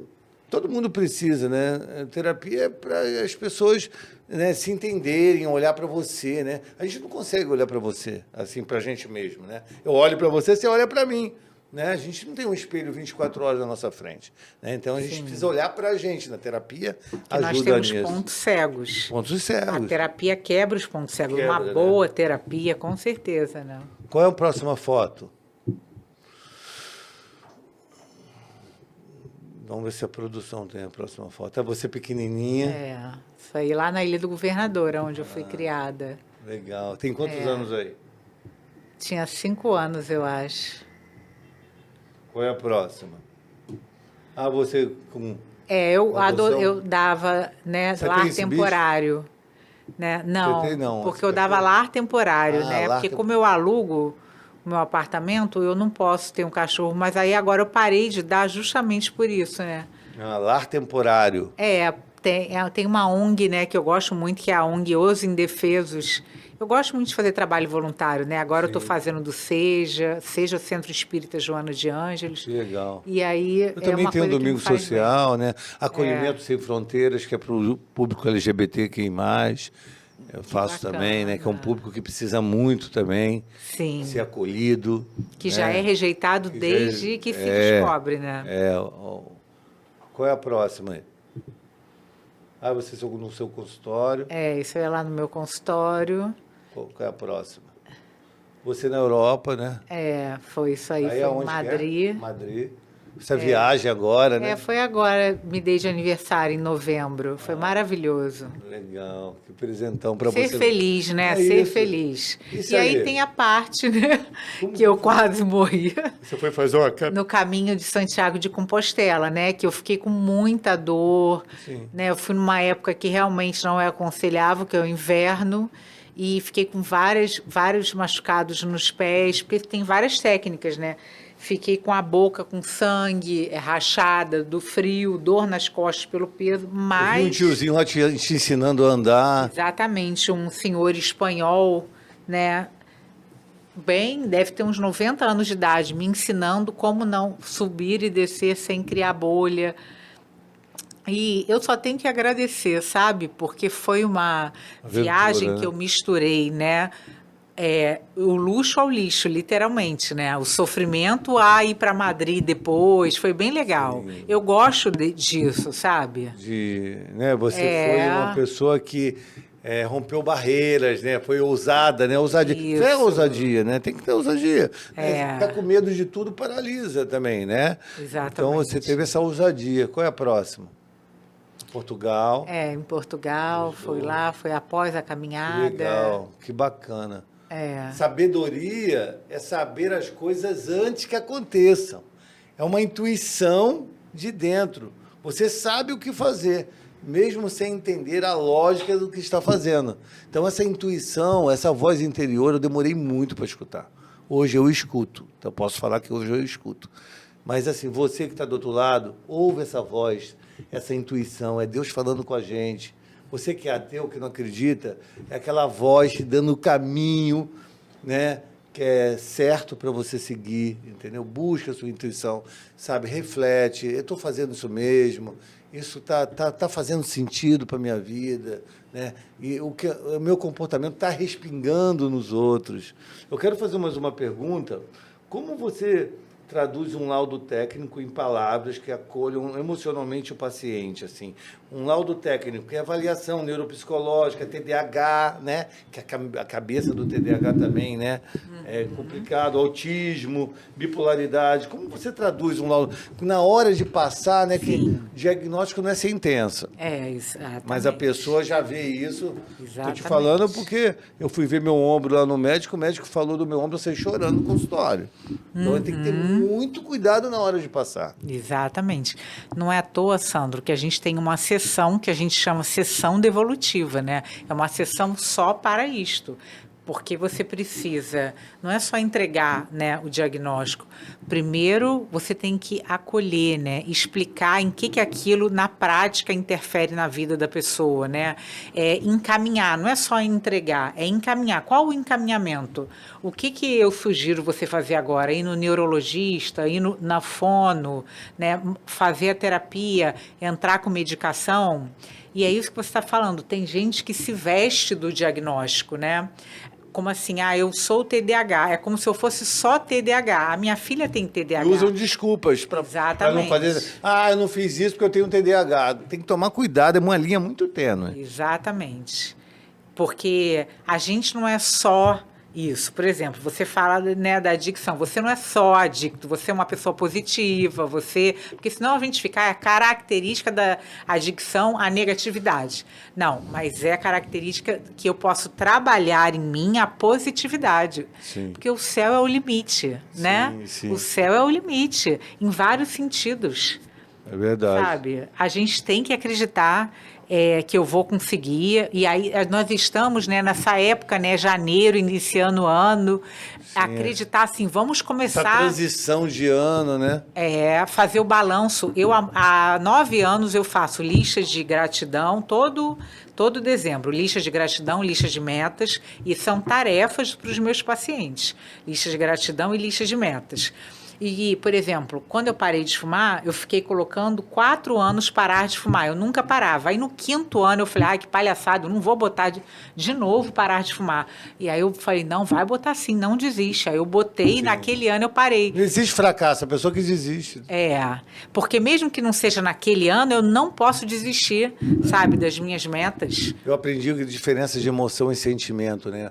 todo mundo precisa, né? Terapia é para as pessoas, né, se entenderem, olhar para você, né? A gente não consegue olhar para você, assim, para a gente mesmo, né? Eu olho para você, você olha para mim. Né? A gente não tem um espelho 24 horas na nossa frente. Né? Então, a gente precisa olhar para a gente. Na terapia, ajuda nisso. Nós temos pontos cegos. Pontos cegos. A terapia quebra os pontos cegos. Quebra, uma boa terapia, com certeza. Né? Qual é a próxima foto? Vamos ver se a produção tem a próxima foto. É você pequenininha. Isso aí lá na Ilha do Governador, onde eu fui criada. Legal. Tem quantos anos aí? Tinha 5 anos, eu acho. Qual é a próxima? Ah, você com... eu dava, né, lar temporário. Né? Não, porque eu dava lar temporário, né? Porque como eu alugo o meu apartamento, eu não posso ter um cachorro, mas aí agora eu parei de dar justamente por isso, né? Lar temporário. Tem uma ONG, né, que eu gosto muito, que é a ONG Os Indefesos. Eu gosto muito de fazer trabalho voluntário, né? Agora eu estou fazendo do Seja Centro Espírita Joana de Ângeles. Que legal. E aí eu também tenho um Domingo Social, né? Acolhimento Sem Fronteiras, que é para o público LGBT, quem mais. Eu faço também, né? Que é um público que precisa muito também ser acolhido. Que já é rejeitado desde que se descobre, né? Qual é a próxima aí? Ah, você no seu consultório. Isso é lá no meu consultório. Qual é a próxima? Você na Europa, né? Foi isso aí, foi em Madrid. Madrid. Essa viagem agora, né? Foi agora, me dei de aniversário em novembro. Foi maravilhoso. Legal, que presentão para você. Ser feliz, né? Ser feliz. E aí tem a parte, né? Que eu quase morri. Você foi fazer uma... No caminho de Santiago de Compostela, né? Que eu fiquei com muita dor. Né? Eu fui numa época que realmente não é aconselhável, que é o inverno. E fiquei com vários machucados nos pés, porque tem várias técnicas, né? Fiquei com a boca com sangue, rachada, do frio, dor nas costas pelo peso, mas... Eu vi um tiozinho lá te ensinando a andar. Exatamente, um senhor espanhol, né? Deve ter uns 90 anos de idade, me ensinando como não subir e descer sem criar bolha. E eu só tenho que agradecer, sabe? Porque foi uma viagem que eu misturei, né? O luxo ao lixo, literalmente, né? O sofrimento a ir para Madrid depois, foi bem legal. Eu gosto disso, sabe? Né? Você foi uma pessoa que rompeu barreiras, né? Foi ousada, né? Ousadia. Isso é ousadia, né? Tem que ter ousadia. Ficar com medo de tudo paralisa também, né? Exatamente. Então você teve essa ousadia. Qual é a próxima? Portugal. Em Portugal, foi lá, foi após a caminhada. Que legal, que bacana. É. Sabedoria é saber as coisas antes que aconteçam. É uma intuição de dentro. Você sabe o que fazer, mesmo sem entender a lógica do que está fazendo. Então, essa intuição, essa voz interior, eu demorei muito para escutar. Hoje eu escuto. Então, posso falar que hoje eu escuto. Mas, assim, você que está do outro lado, ouve essa voz, essa intuição, é Deus falando com a gente. Você que é ateu, que não acredita, é aquela voz te dando o caminho, né, que é certo para você seguir, entendeu? Busca a sua intuição, sabe? Reflete, eu estou fazendo isso mesmo, isso tá fazendo sentido para a minha vida, né? E o meu comportamento está respingando nos outros. Eu quero fazer mais uma pergunta. Como você traduz um laudo técnico em palavras que acolham emocionalmente o paciente, assim? Um laudo técnico, que é avaliação neuropsicológica, TDAH, né? Que a cabeça do TDAH também, né? É complicado, autismo, bipolaridade. Como você traduz um laudo? Na hora de passar, né? Que diagnóstico não é sentença. Exatamente. Mas a pessoa já vê isso. Estou te Exatamente. falando porque eu fui ver meu ombro lá no médico, o médico falou do meu ombro, eu saí chorando no consultório. Então, tem que ter muito cuidado na hora de passar. Exatamente. Não é à toa, Sandro, que a gente tem uma sessão que a gente chama sessão devolutiva, né? É uma sessão só para isto. Porque você precisa, não é só entregar, né, o diagnóstico. Primeiro, você tem que acolher, né, explicar em que aquilo, na prática, interfere na vida da pessoa, né? Encaminhar, não é só entregar, é encaminhar. Qual o encaminhamento? O que eu sugiro você fazer agora? Ir no neurologista, ir na fono, né, fazer a terapia, entrar com medicação? E é isso que você está falando. Tem gente que se veste do diagnóstico, né? Como assim? Eu sou TDAH. É como se eu fosse só TDAH. A minha filha tem TDAH. E usam desculpas para não fazer. Eu não fiz isso porque eu tenho TDAH. Tem que tomar cuidado, é uma linha muito tênue. Exatamente. Porque a gente não é só isso. Por exemplo, você fala, né, da adicção. Você não é só adicto, você é uma pessoa positiva, porque senão a gente fica, a característica da adicção a negatividade. Não, mas é a característica que eu posso trabalhar em mim a positividade. Sim. Porque o céu é o limite, né? Sim. O céu é o limite, em vários sentidos. É verdade. Sabe? A gente tem que acreditar que eu vou conseguir. E aí nós estamos, né, nessa época, né, janeiro, iniciando o ano, acreditar assim, vamos começar... Essa transição de ano, né? Fazer o balanço. Eu, há 9 anos, eu faço listas de gratidão todo dezembro. Lista de gratidão, lista de metas, e são tarefas para os meus pacientes. Lista de gratidão e lista de metas. E, por exemplo, quando eu parei de fumar, eu fiquei colocando 4 anos parar de fumar. Eu nunca parava. Aí no 5º ano eu falei, que palhaçada, eu não vou botar de novo parar de fumar. E aí eu falei, não, vai botar sim, não desiste. Aí eu botei e naquele ano eu parei. Não existe fracasso, a pessoa que desiste. Porque mesmo que não seja naquele ano, eu não posso desistir, sabe, das minhas metas. Eu aprendi a diferença de emoção e sentimento, né?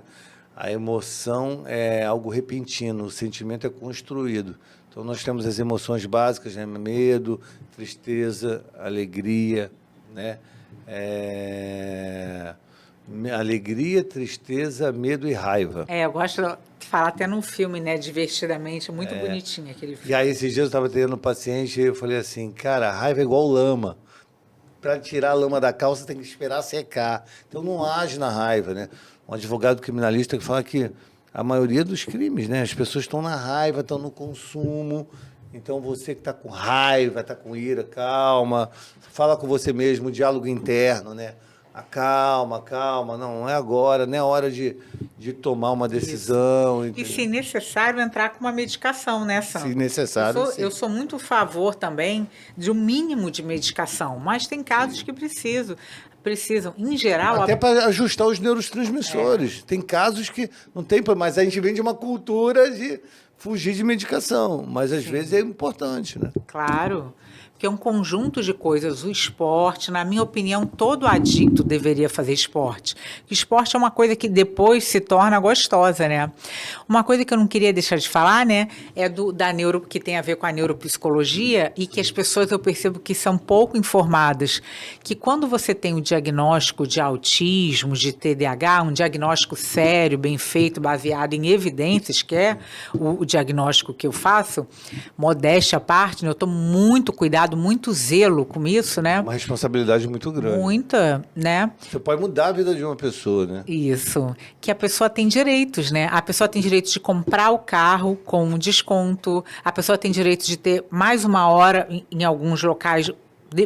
A emoção é algo repentino, o sentimento é construído. Então, nós temos as emoções básicas, né? Medo, tristeza, alegria, né? Alegria, tristeza, medo e raiva. Eu gosto de falar até num filme, né? Divertidamente, muito bonitinho aquele filme. E aí, esses dias eu estava tendo um paciente e eu falei assim, cara, a raiva é igual lama. Para tirar a lama da calça, tem que esperar secar. Então, não age na raiva, né? Um advogado criminalista que fala que a maioria dos crimes, né? As pessoas estão na raiva, estão no consumo. Então, você que está com raiva, está com ira, calma. Fala com você mesmo, diálogo interno, né? Calma, não é agora, não é hora de tomar uma decisão. E, se necessário, entrar com uma medicação, né, Sandro? Se necessário, sim. Eu sou muito a favor também de um mínimo de medicação, mas tem casos que precisam. Em geral... Até para ajustar os neurotransmissores. Tem casos que não tem, mas a gente vem de uma cultura de fugir de medicação, mas às vezes é importante, né? Claro. que é um conjunto de coisas. O esporte, na minha opinião, todo adicto deveria fazer esporte. O esporte é uma coisa que depois se torna gostosa, né? Uma coisa que eu não queria deixar de falar, né, é que tem a ver com a neuropsicologia e que as pessoas, eu percebo que são pouco informadas, que quando você tem o diagnóstico de autismo, de TDAH, um diagnóstico sério, bem feito, baseado em evidências, que é o diagnóstico que eu faço, modéstia à parte, né, eu tomo muito cuidado, muito zelo com isso, né? Uma responsabilidade muito grande. Muita, né? Você pode mudar a vida de uma pessoa, né? Isso. Que a pessoa tem direitos, né? A pessoa tem direito de comprar o carro com um desconto, a pessoa tem direito de ter mais uma hora em alguns locais,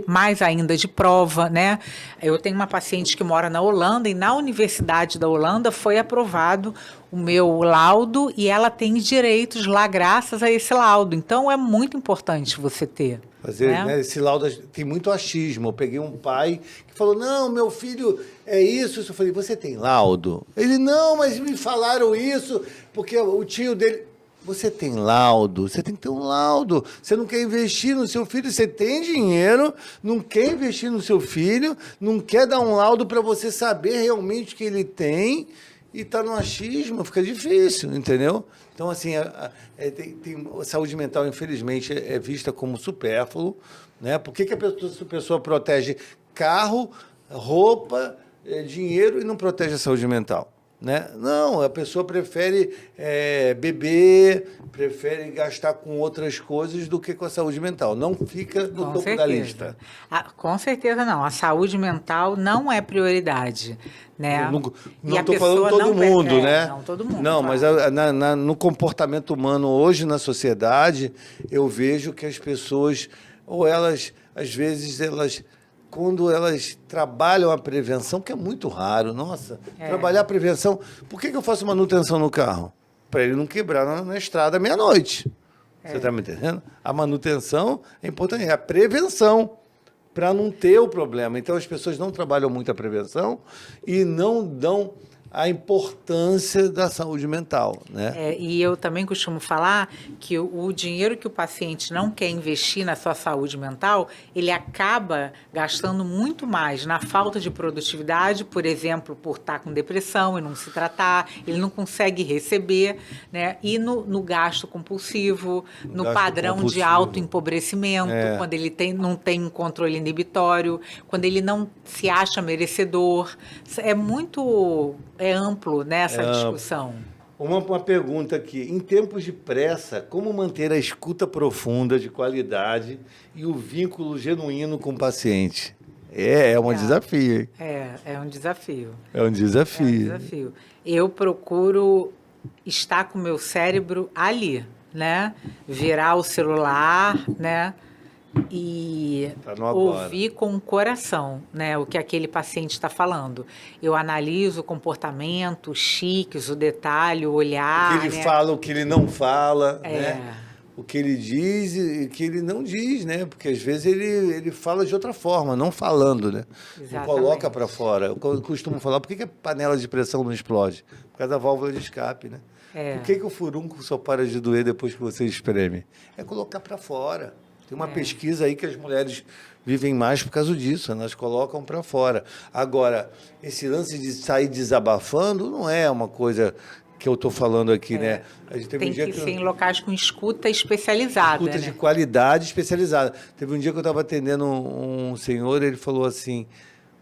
mais ainda de prova, né? Eu tenho uma paciente que mora na Holanda e na Universidade da Holanda foi aprovado o meu laudo e ela tem direitos lá graças a esse laudo. Então, é muito importante você ter. Fazer, né? Esse laudo tem muito achismo. Eu peguei um pai que falou, não, meu filho é isso. Eu falei, você tem laudo? Ele, não, mas me falaram isso, porque o tio dele... Você tem laudo, você tem que ter um laudo. Você não quer investir no seu filho, você tem dinheiro, não quer investir no seu filho, não quer dar um laudo para você saber realmente o que ele tem e tá no achismo, fica difícil, entendeu? Então, assim, a saúde mental, infelizmente, é vista como supérfluo, né? Por que a pessoa protege carro, roupa, dinheiro e não protege a saúde mental? Né? Não, a pessoa prefere beber, prefere gastar com outras coisas do que com a saúde mental. Não fica no topo da lista. Com certeza não. A saúde mental não é prioridade. Né? Não estou falando todo mundo, né? Não, todo mundo. Não, claro. mas no comportamento humano hoje na sociedade, eu vejo que as pessoas, ou elas, às vezes, quando elas trabalham a prevenção, que é muito raro, nossa, trabalhar a prevenção... Por que eu faço manutenção no carro? Para ele não quebrar na estrada meia-noite. Você está me entendendo? A manutenção é importante, é a prevenção, para não ter o problema. Então, as pessoas não trabalham muito a prevenção e não dão a importância da saúde mental, né? E eu também costumo falar que o dinheiro que o paciente não quer investir na sua saúde mental, ele acaba gastando muito mais na falta de produtividade, por exemplo, por estar com depressão e não se tratar, ele não consegue receber, né? E no gasto compulsivo, no padrão de autoempobrecimento, quando ele não tem um controle inibitório, quando ele não se acha merecedor. É muito... É amplo, né, essa discussão. Uma pergunta aqui. Em tempos de pressa, como manter a escuta profunda, de qualidade e o vínculo genuíno com o paciente? É um desafio, hein? É um desafio. É um desafio. É um desafio. Eu procuro estar com o meu cérebro ali, né? Virar o celular, né? E ouvir com o coração, né, o que aquele paciente está falando. Eu analiso o comportamento, os chiques, o detalhe, o olhar. O que ele fala, o que ele não fala, né? O que ele diz e o que ele não diz, né? Porque às vezes ele fala de outra forma, não falando, né? Exatamente. Não coloca para fora. Eu costumo falar, por que a panela de pressão não explode? Por causa da válvula de escape, né? Por que o furúnculo só para de doer depois que você espreme? É colocar para fora. Tem uma pesquisa aí que as mulheres vivem mais por causa disso, elas colocam para fora. Agora, esse lance de sair desabafando não é uma coisa que eu estou falando aqui, né? A gente tem que ser em locais com escuta especializada. Escuta de qualidade especializada. Teve um dia que eu estava atendendo um senhor, ele falou assim,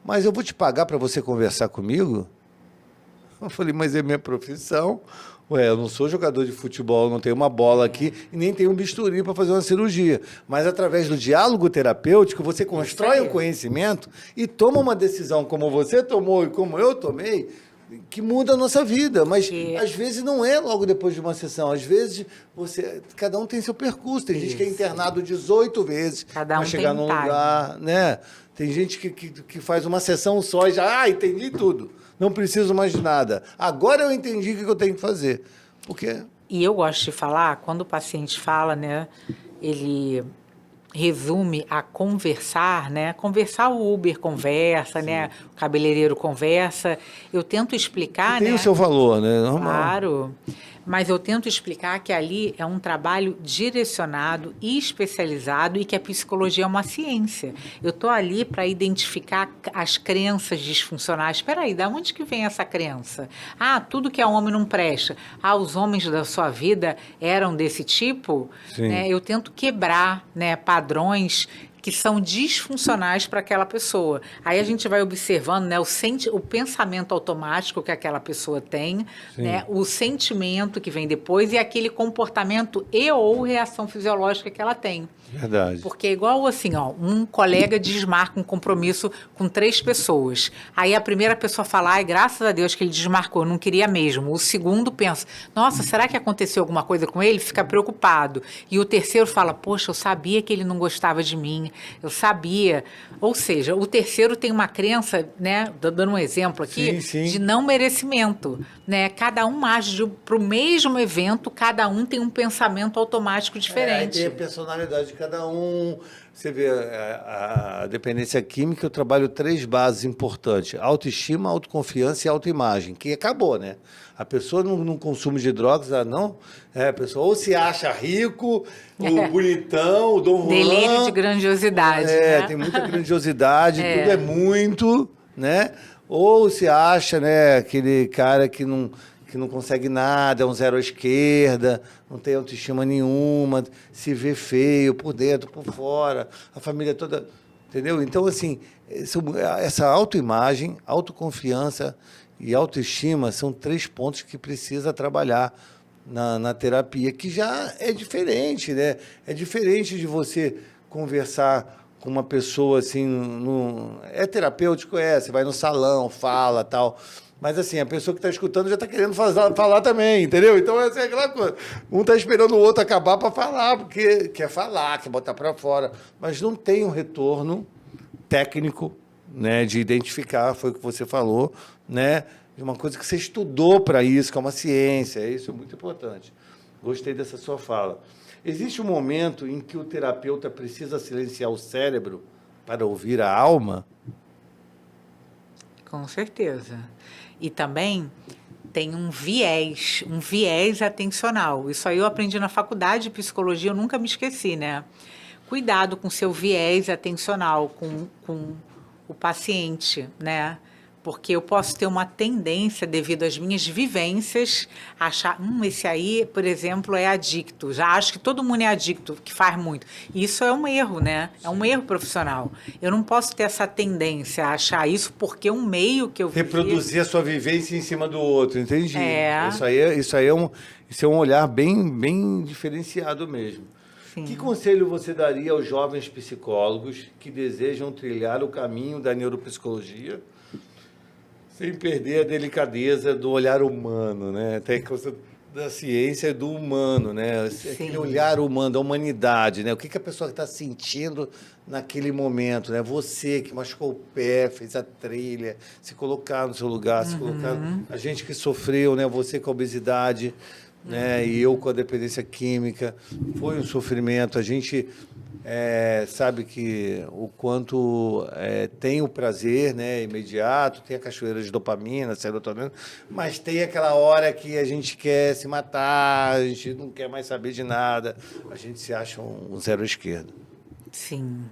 mas eu vou te pagar para você conversar comigo? Eu falei, mas é minha profissão. Eu não sou jogador de futebol, não tenho uma bola aqui e nem tenho um bisturi para fazer uma cirurgia. Mas, através do diálogo terapêutico, você constrói o conhecimento e toma uma decisão como você tomou e como eu tomei, que muda a nossa vida. Mas, às vezes, não é logo depois de uma sessão. Às vezes, cada um tem seu percurso. Tem gente que é internado 18 vezes para chegar num lugar, né? Tem gente que faz uma sessão só e já, entendi tudo. Não preciso mais de nada. Agora eu entendi o que eu tenho que fazer. E eu gosto de falar, quando o paciente fala, né, ele resume a conversar, né? Conversar, o Uber conversa, né? O cabeleireiro conversa. Eu tento explicar, tem o seu valor, né? Normal. Claro. Mas eu tento explicar que ali é um trabalho direcionado e especializado e que a psicologia é uma ciência. Eu estou ali para identificar as crenças disfuncionais. Espera aí, da onde que vem essa crença? Ah, tudo que é homem não presta. Ah, os homens da sua vida eram desse tipo? Né? Eu tento quebrar, né, padrões que são disfuncionais para aquela pessoa. Aí a gente vai observando, né, o pensamento automático que aquela pessoa tem, né, o sentimento que vem depois e aquele comportamento e ou reação fisiológica que ela tem. Verdade. Porque é igual assim, ó, um colega desmarca um compromisso com 3 pessoas. Aí a primeira pessoa fala, ai, graças a Deus que ele desmarcou, não queria mesmo. O segundo pensa, nossa, será que aconteceu alguma coisa com ele? Fica preocupado. E o terceiro fala, poxa, eu sabia que ele não gostava de mim, eu sabia. Ou seja, o terceiro tem uma crença, né, dando um exemplo aqui, de não merecimento. Né? Cada um age para o mesmo evento, cada um tem um pensamento automático diferente. Tem a personalidade de cada um. Você vê, a dependência química, eu trabalho 3 bases importantes: autoestima, autoconfiança e autoimagem, que acabou, né? A pessoa no consumo de drogas, não. A pessoa ou se acha rico, o bonitão, o Dom Juan. Delírio de grandiosidade. Né? Tem muita grandiosidade, tudo é muito, né? Ou se acha, né, aquele cara que não consegue nada, é um zero à esquerda, não tem autoestima nenhuma, se vê feio por dentro, por fora, a família toda, entendeu? Então, assim, essa autoimagem, autoconfiança e autoestima são 3 pontos que precisa trabalhar na terapia, que já é diferente, né? É diferente de você conversar com uma pessoa assim, é terapêutico, você vai no salão, fala, tal, mas assim, a pessoa que está escutando já está querendo falar também, entendeu? Então, essa é aquela coisa, um está esperando o outro acabar para falar, porque quer falar, quer botar para fora, mas não tem um retorno técnico, né, de identificar, foi o que você falou, né, de uma coisa que você estudou para isso, que é uma ciência, isso é muito importante. Gostei dessa sua fala. Existe um momento em que o terapeuta precisa silenciar o cérebro para ouvir a alma? Com certeza. E também tem um viés atencional. Isso aí eu aprendi na faculdade de psicologia, eu nunca me esqueci, né? Cuidado com seu viés atencional, com o paciente, né? Porque eu posso ter uma tendência, devido às minhas vivências, a achar, esse aí, por exemplo, é adicto. Já acho que todo mundo é adicto, que faz muito. Isso é um erro, né? É um erro profissional. Eu não posso ter essa tendência a achar isso porque um meio que eu vivi... Reproduzir a sua vivência em cima do outro, entendi. Isso aí é um olhar bem diferenciado mesmo. Sim. Que conselho você daria aos jovens psicólogos que desejam trilhar o caminho da neuropsicologia sem perder a delicadeza do olhar humano, né? Tem a coisa da ciência do humano, né? Sim. Aquele olhar humano, da humanidade, né? O que a pessoa está sentindo naquele momento, né? Você que machucou o pé, fez a trilha, se colocar no seu lugar, se colocar... A gente que sofreu, né? Você com a obesidade, né? E eu com a dependência química, foi um sofrimento. A gente sabe que o quanto tem o prazer, né, imediato, tem a cachoeira de dopamina, serotonina, mas tem aquela hora que a gente quer se matar, a gente não quer mais saber de nada, a gente se acha um zero à esquerda. Sim.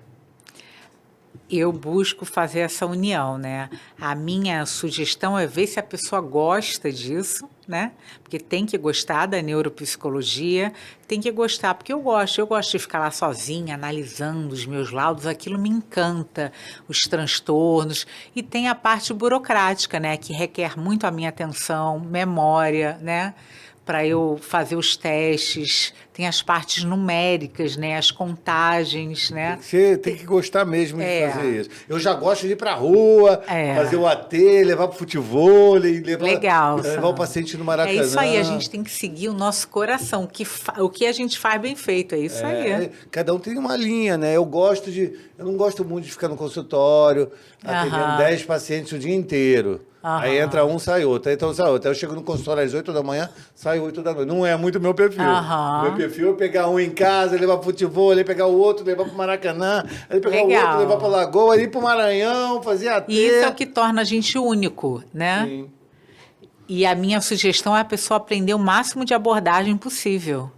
Eu busco fazer essa união, né? A minha sugestão é ver se a pessoa gosta disso, né? Porque tem que gostar da neuropsicologia, tem que gostar, porque eu gosto de ficar lá sozinha, analisando os meus laudos, aquilo me encanta, os transtornos, e tem a parte burocrática, né? Que requer muito a minha atenção, memória, né? Para eu fazer os testes, tem as partes numéricas, né? As contagens, né? Você tem que gostar mesmo de fazer isso. Eu já gosto de ir para a rua, fazer o AT, levar para o futebol, levar o paciente no Maracanã. É isso aí, a gente tem que seguir o nosso coração, o que a gente faz bem feito, é isso aí. Cada um tem uma linha, né? Eu não gosto muito de ficar no consultório, atendendo 10 pacientes o dia inteiro. Aí entra um, sai outro. Aí então sai outro. Aí eu chego no consultório às 8 da manhã, saio 8 da noite. Não é muito meu perfil. Meu perfil é pegar um em casa, levar pro futebol, aí pegar o outro, levar pro Maracanã, aí pegar o outro, levar pra Lagoa, aí ir pro Maranhão, fazer AT. E isso é o que torna a gente único, né? Sim. E a minha sugestão é a pessoa aprender o máximo de abordagem possível.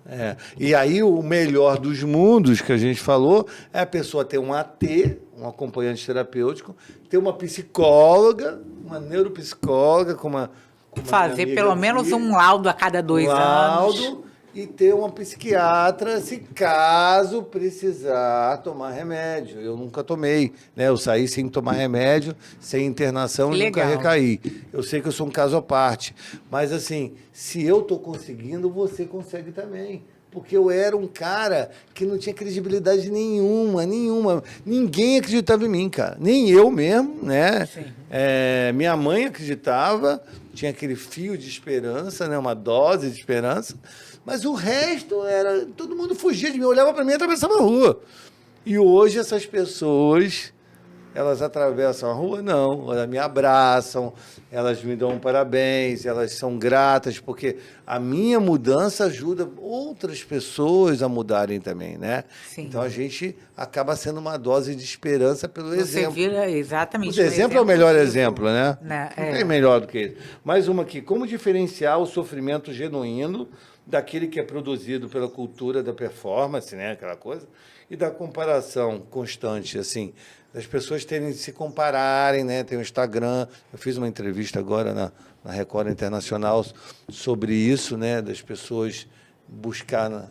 E aí o melhor dos mundos que a gente falou é a pessoa ter um AT, um acompanhante terapêutico, ter uma psicóloga, uma neuropsicóloga, com uma fazer minha pelo amiga menos aqui, um laudo a cada 2 anos. E ter uma psiquiatra se caso precisar tomar remédio. Eu nunca tomei, né? Eu saí sem tomar remédio, sem internação e nunca recaí. Eu sei que eu sou um caso à parte. Mas assim, se eu estou conseguindo, você consegue também. Porque eu era um cara que não tinha credibilidade nenhuma. Ninguém acreditava em mim, cara. Nem eu mesmo, né? Minha mãe acreditava, tinha aquele fio de esperança, né? Uma dose de esperança. Mas o resto era... Todo mundo fugia de mim, olhava para mim e atravessava a rua. E hoje essas pessoas, elas atravessam a rua? Não, elas me abraçam, elas me dão parabéns, elas são gratas, porque a minha mudança ajuda outras pessoas a mudarem também, né? Sim. Então a gente acaba sendo uma dose de esperança pelo exemplo. Você vira exatamente. O exemplo é o melhor exemplo, né? Não tem melhor do que ele. Mais uma aqui. Como diferenciar o sofrimento genuíno daquele que é produzido pela cultura da performance, né? Aquela coisa, e da comparação constante, assim, das pessoas terem de se compararem, né? Tem o Instagram, eu fiz uma entrevista agora na Record Internacional sobre isso, né? Das pessoas buscar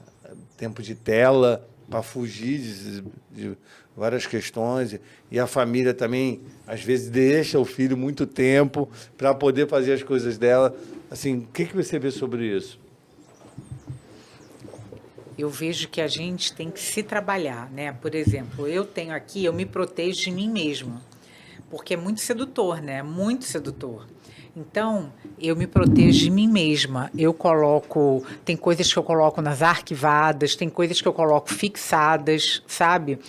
tempo de tela para fugir de várias questões, e a família também, às vezes, deixa o filho muito tempo para poder fazer as coisas dela. Assim, o que você vê sobre isso? Eu vejo que a gente tem que se trabalhar, né? Por exemplo, eu tenho aqui, eu me protejo de mim mesma, porque é muito sedutor, né? Muito sedutor. Então, eu me protejo de mim mesma. Eu coloco... Tem coisas que eu coloco nas arquivadas, tem coisas que eu coloco fixadas, sabe?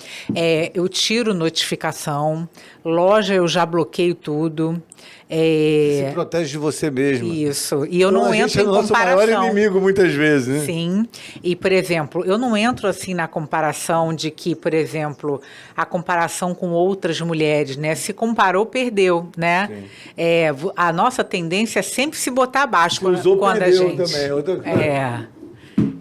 Eu tiro notificação, loja eu já bloqueio tudo. Você se protege de você mesmo. Isso. E eu não entro em comparação. A gente é o nosso maior inimigo, muitas vezes, né? Sim. E, por exemplo, eu não entro assim na comparação de que, por exemplo, a comparação com outras mulheres, né? Se comparou, perdeu, né? A nossa tendência é sempre se botar abaixo quando a gente... também. Outra coisa.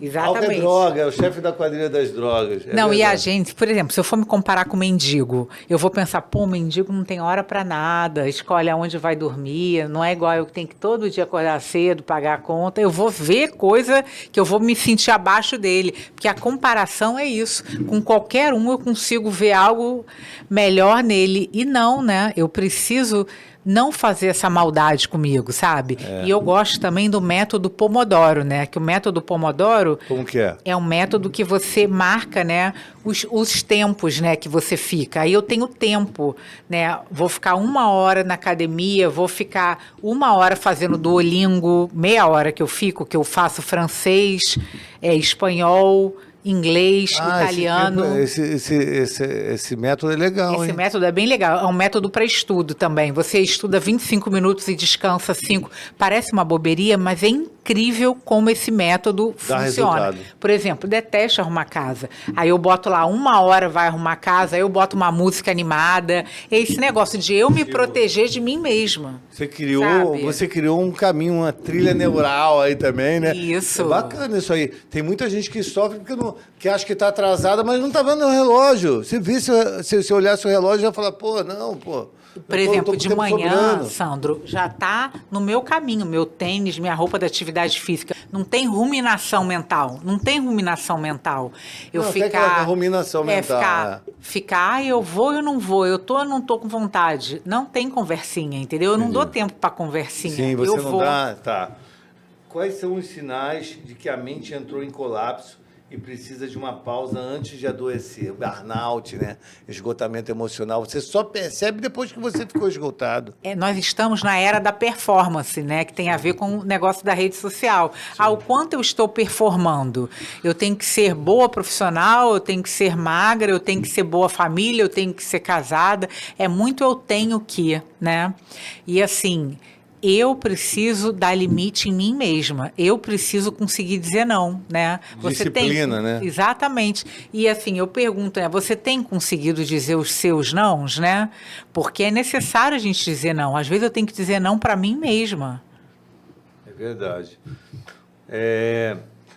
Exatamente. Álcool é droga, é o chefe da quadrilha das drogas. Não, verdade. E a gente, por exemplo, se eu for me comparar com mendigo, eu vou pensar, pô, mendigo não tem hora para nada, escolhe aonde vai dormir, não é igual eu que tenho que todo dia acordar cedo, pagar a conta. Eu vou ver coisa que eu vou me sentir abaixo dele, porque a comparação é isso. Com qualquer um eu consigo ver algo melhor nele. E não, né? Eu preciso... não fazer essa maldade comigo, sabe? E eu gosto também do método Pomodoro, né? Que o método Pomodoro... Como que é? É um método que você marca, né? Os tempos, né? Que você fica. Aí eu tenho tempo, né? Vou ficar 1 hora na academia, vou ficar 1 hora fazendo Duolingo, meia hora que eu faço francês, espanhol... inglês, italiano. Esse método é legal, Esse método é bem legal. É um método para estudo também. Você estuda 25 minutos e descansa 5. Parece uma boberia, mas é incrível como esse método funciona. Resultado. Por exemplo, detesto arrumar casa. Aí eu boto lá 1 hora vai arrumar casa, aí eu boto uma música animada. Esse negócio de eu me proteger de mim mesma. Você criou um caminho, uma trilha neural aí também, né? Isso. É bacana isso aí. Tem muita gente que sofre que acha que está atrasada, mas não está vendo o relógio. Se olhasse o relógio, já fala, pô. Por exemplo, de manhã, Sandro, já está no meu caminho, meu tênis, minha roupa de atividade física. Não tem ruminação mental. Ruminação mental. Ficar, eu vou, eu não vou, eu não tô com vontade. Não tem conversinha, entendeu? Eu não dou tempo para conversinha. Sim, você não dá, tá. Quais são os sinais de que a mente entrou em colapso e precisa de uma pausa antes de adoecer? Burnout, né? Esgotamento emocional. Você só percebe depois que você ficou esgotado. Nós estamos na era da performance, né? Que tem a ver com o negócio da rede social. O quanto eu estou performando? Eu tenho que ser boa profissional, eu tenho que ser magra, eu tenho que ser boa família, eu tenho que ser casada. É muito eu tenho que, né? E assim... eu preciso dar limite em mim mesma. Eu preciso conseguir dizer não, né? Disciplina, né? Exatamente. E assim, eu pergunto, né? Você tem conseguido dizer os seus nãos, né? Porque é necessário a gente dizer não. Às vezes eu tenho que dizer não para mim mesma. verdade.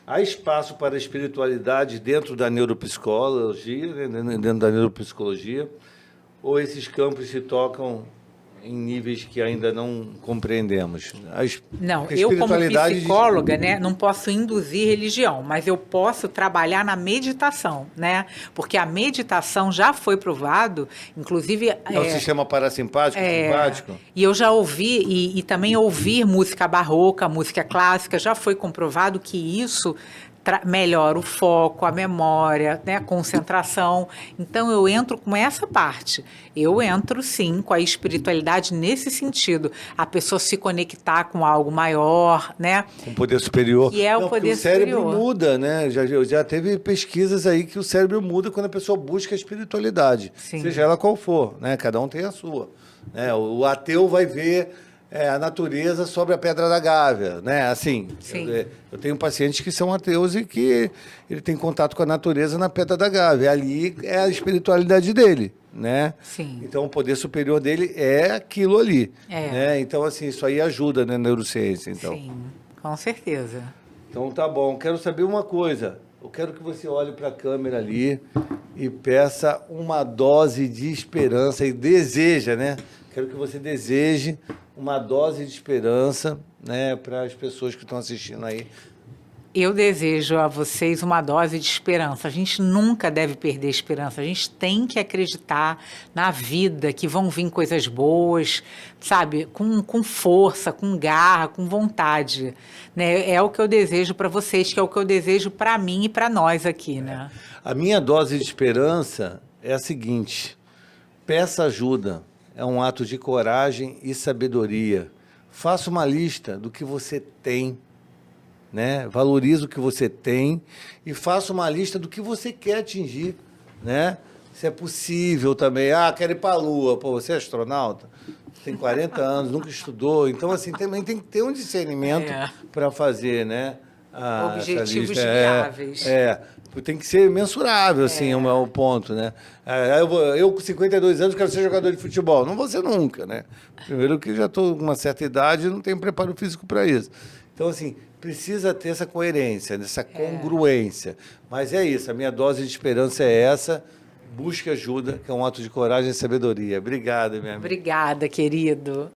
Há espaço para a espiritualidade dentro da neuropsicologia, né? Dentro da neuropsicologia, ou esses campos se tocam em níveis que ainda não compreendemos? Não, Porque a eu como espiritualidade psicóloga, né, não posso induzir religião, mas eu posso trabalhar na meditação, né? Porque a meditação já foi provado, inclusive... É o sistema parasimpático, simpático? E eu já ouvi, e também ouvir música barroca, música clássica, já foi comprovado que isso melhora o foco, a memória, né, a concentração. Então, eu entro com essa parte. Eu entro, sim, com a espiritualidade nesse sentido. A pessoa se conectar com algo maior, né? Com o poder superior. Que é o poder superior. O cérebro muda, né? Já teve pesquisas aí que o cérebro muda quando a pessoa busca a espiritualidade. Sim. Seja ela qual for, né? Cada um tem a sua. Né? O ateu vai ver... a natureza sobre a Pedra da Gávea, né? Assim, eu tenho pacientes que são ateus e que ele tem contato com a natureza na Pedra da Gávea. Ali é a espiritualidade dele, né? Sim. Então, o poder superior dele é aquilo ali. Né? Então, assim, isso aí ajuda na neurociência. Então. Sim, com certeza. Então, tá bom. Quero saber uma coisa. Eu quero que você olhe para a câmera ali e peça uma dose de esperança e deseja, né? Quero que você deseje uma dose de esperança, né, para as pessoas que estão assistindo aí. Eu desejo a vocês uma dose de esperança. A gente nunca deve perder a esperança. A gente tem que acreditar na vida, que vão vir coisas boas, sabe? Com força, com garra, com vontade. Né? É o que eu desejo para vocês, que é o que eu desejo para mim e para nós aqui, né? A minha dose de esperança é a seguinte: peça ajuda. É um ato de coragem e sabedoria. Faça uma lista do que você tem, né? Valorize o que você tem e faça uma lista do que você quer atingir, né? Se é possível também. Quero ir para a Lua. Pô, você é astronauta? Tem 40 anos, nunca estudou. Então, assim, também tem que ter um discernimento para fazer, né? Objetivos viáveis. Tem que ser mensurável, assim, é o ponto, né? Eu, com 52 anos, quero ser jogador de futebol. Não vou ser nunca, né? Primeiro que já estou com uma certa idade e não tenho preparo físico para isso. Então, assim, precisa ter essa coerência, essa congruência. Mas é isso, a minha dose de esperança é essa. Busque ajuda, que é um ato de coragem e sabedoria. Obrigado, minha amiga. Obrigada, querido.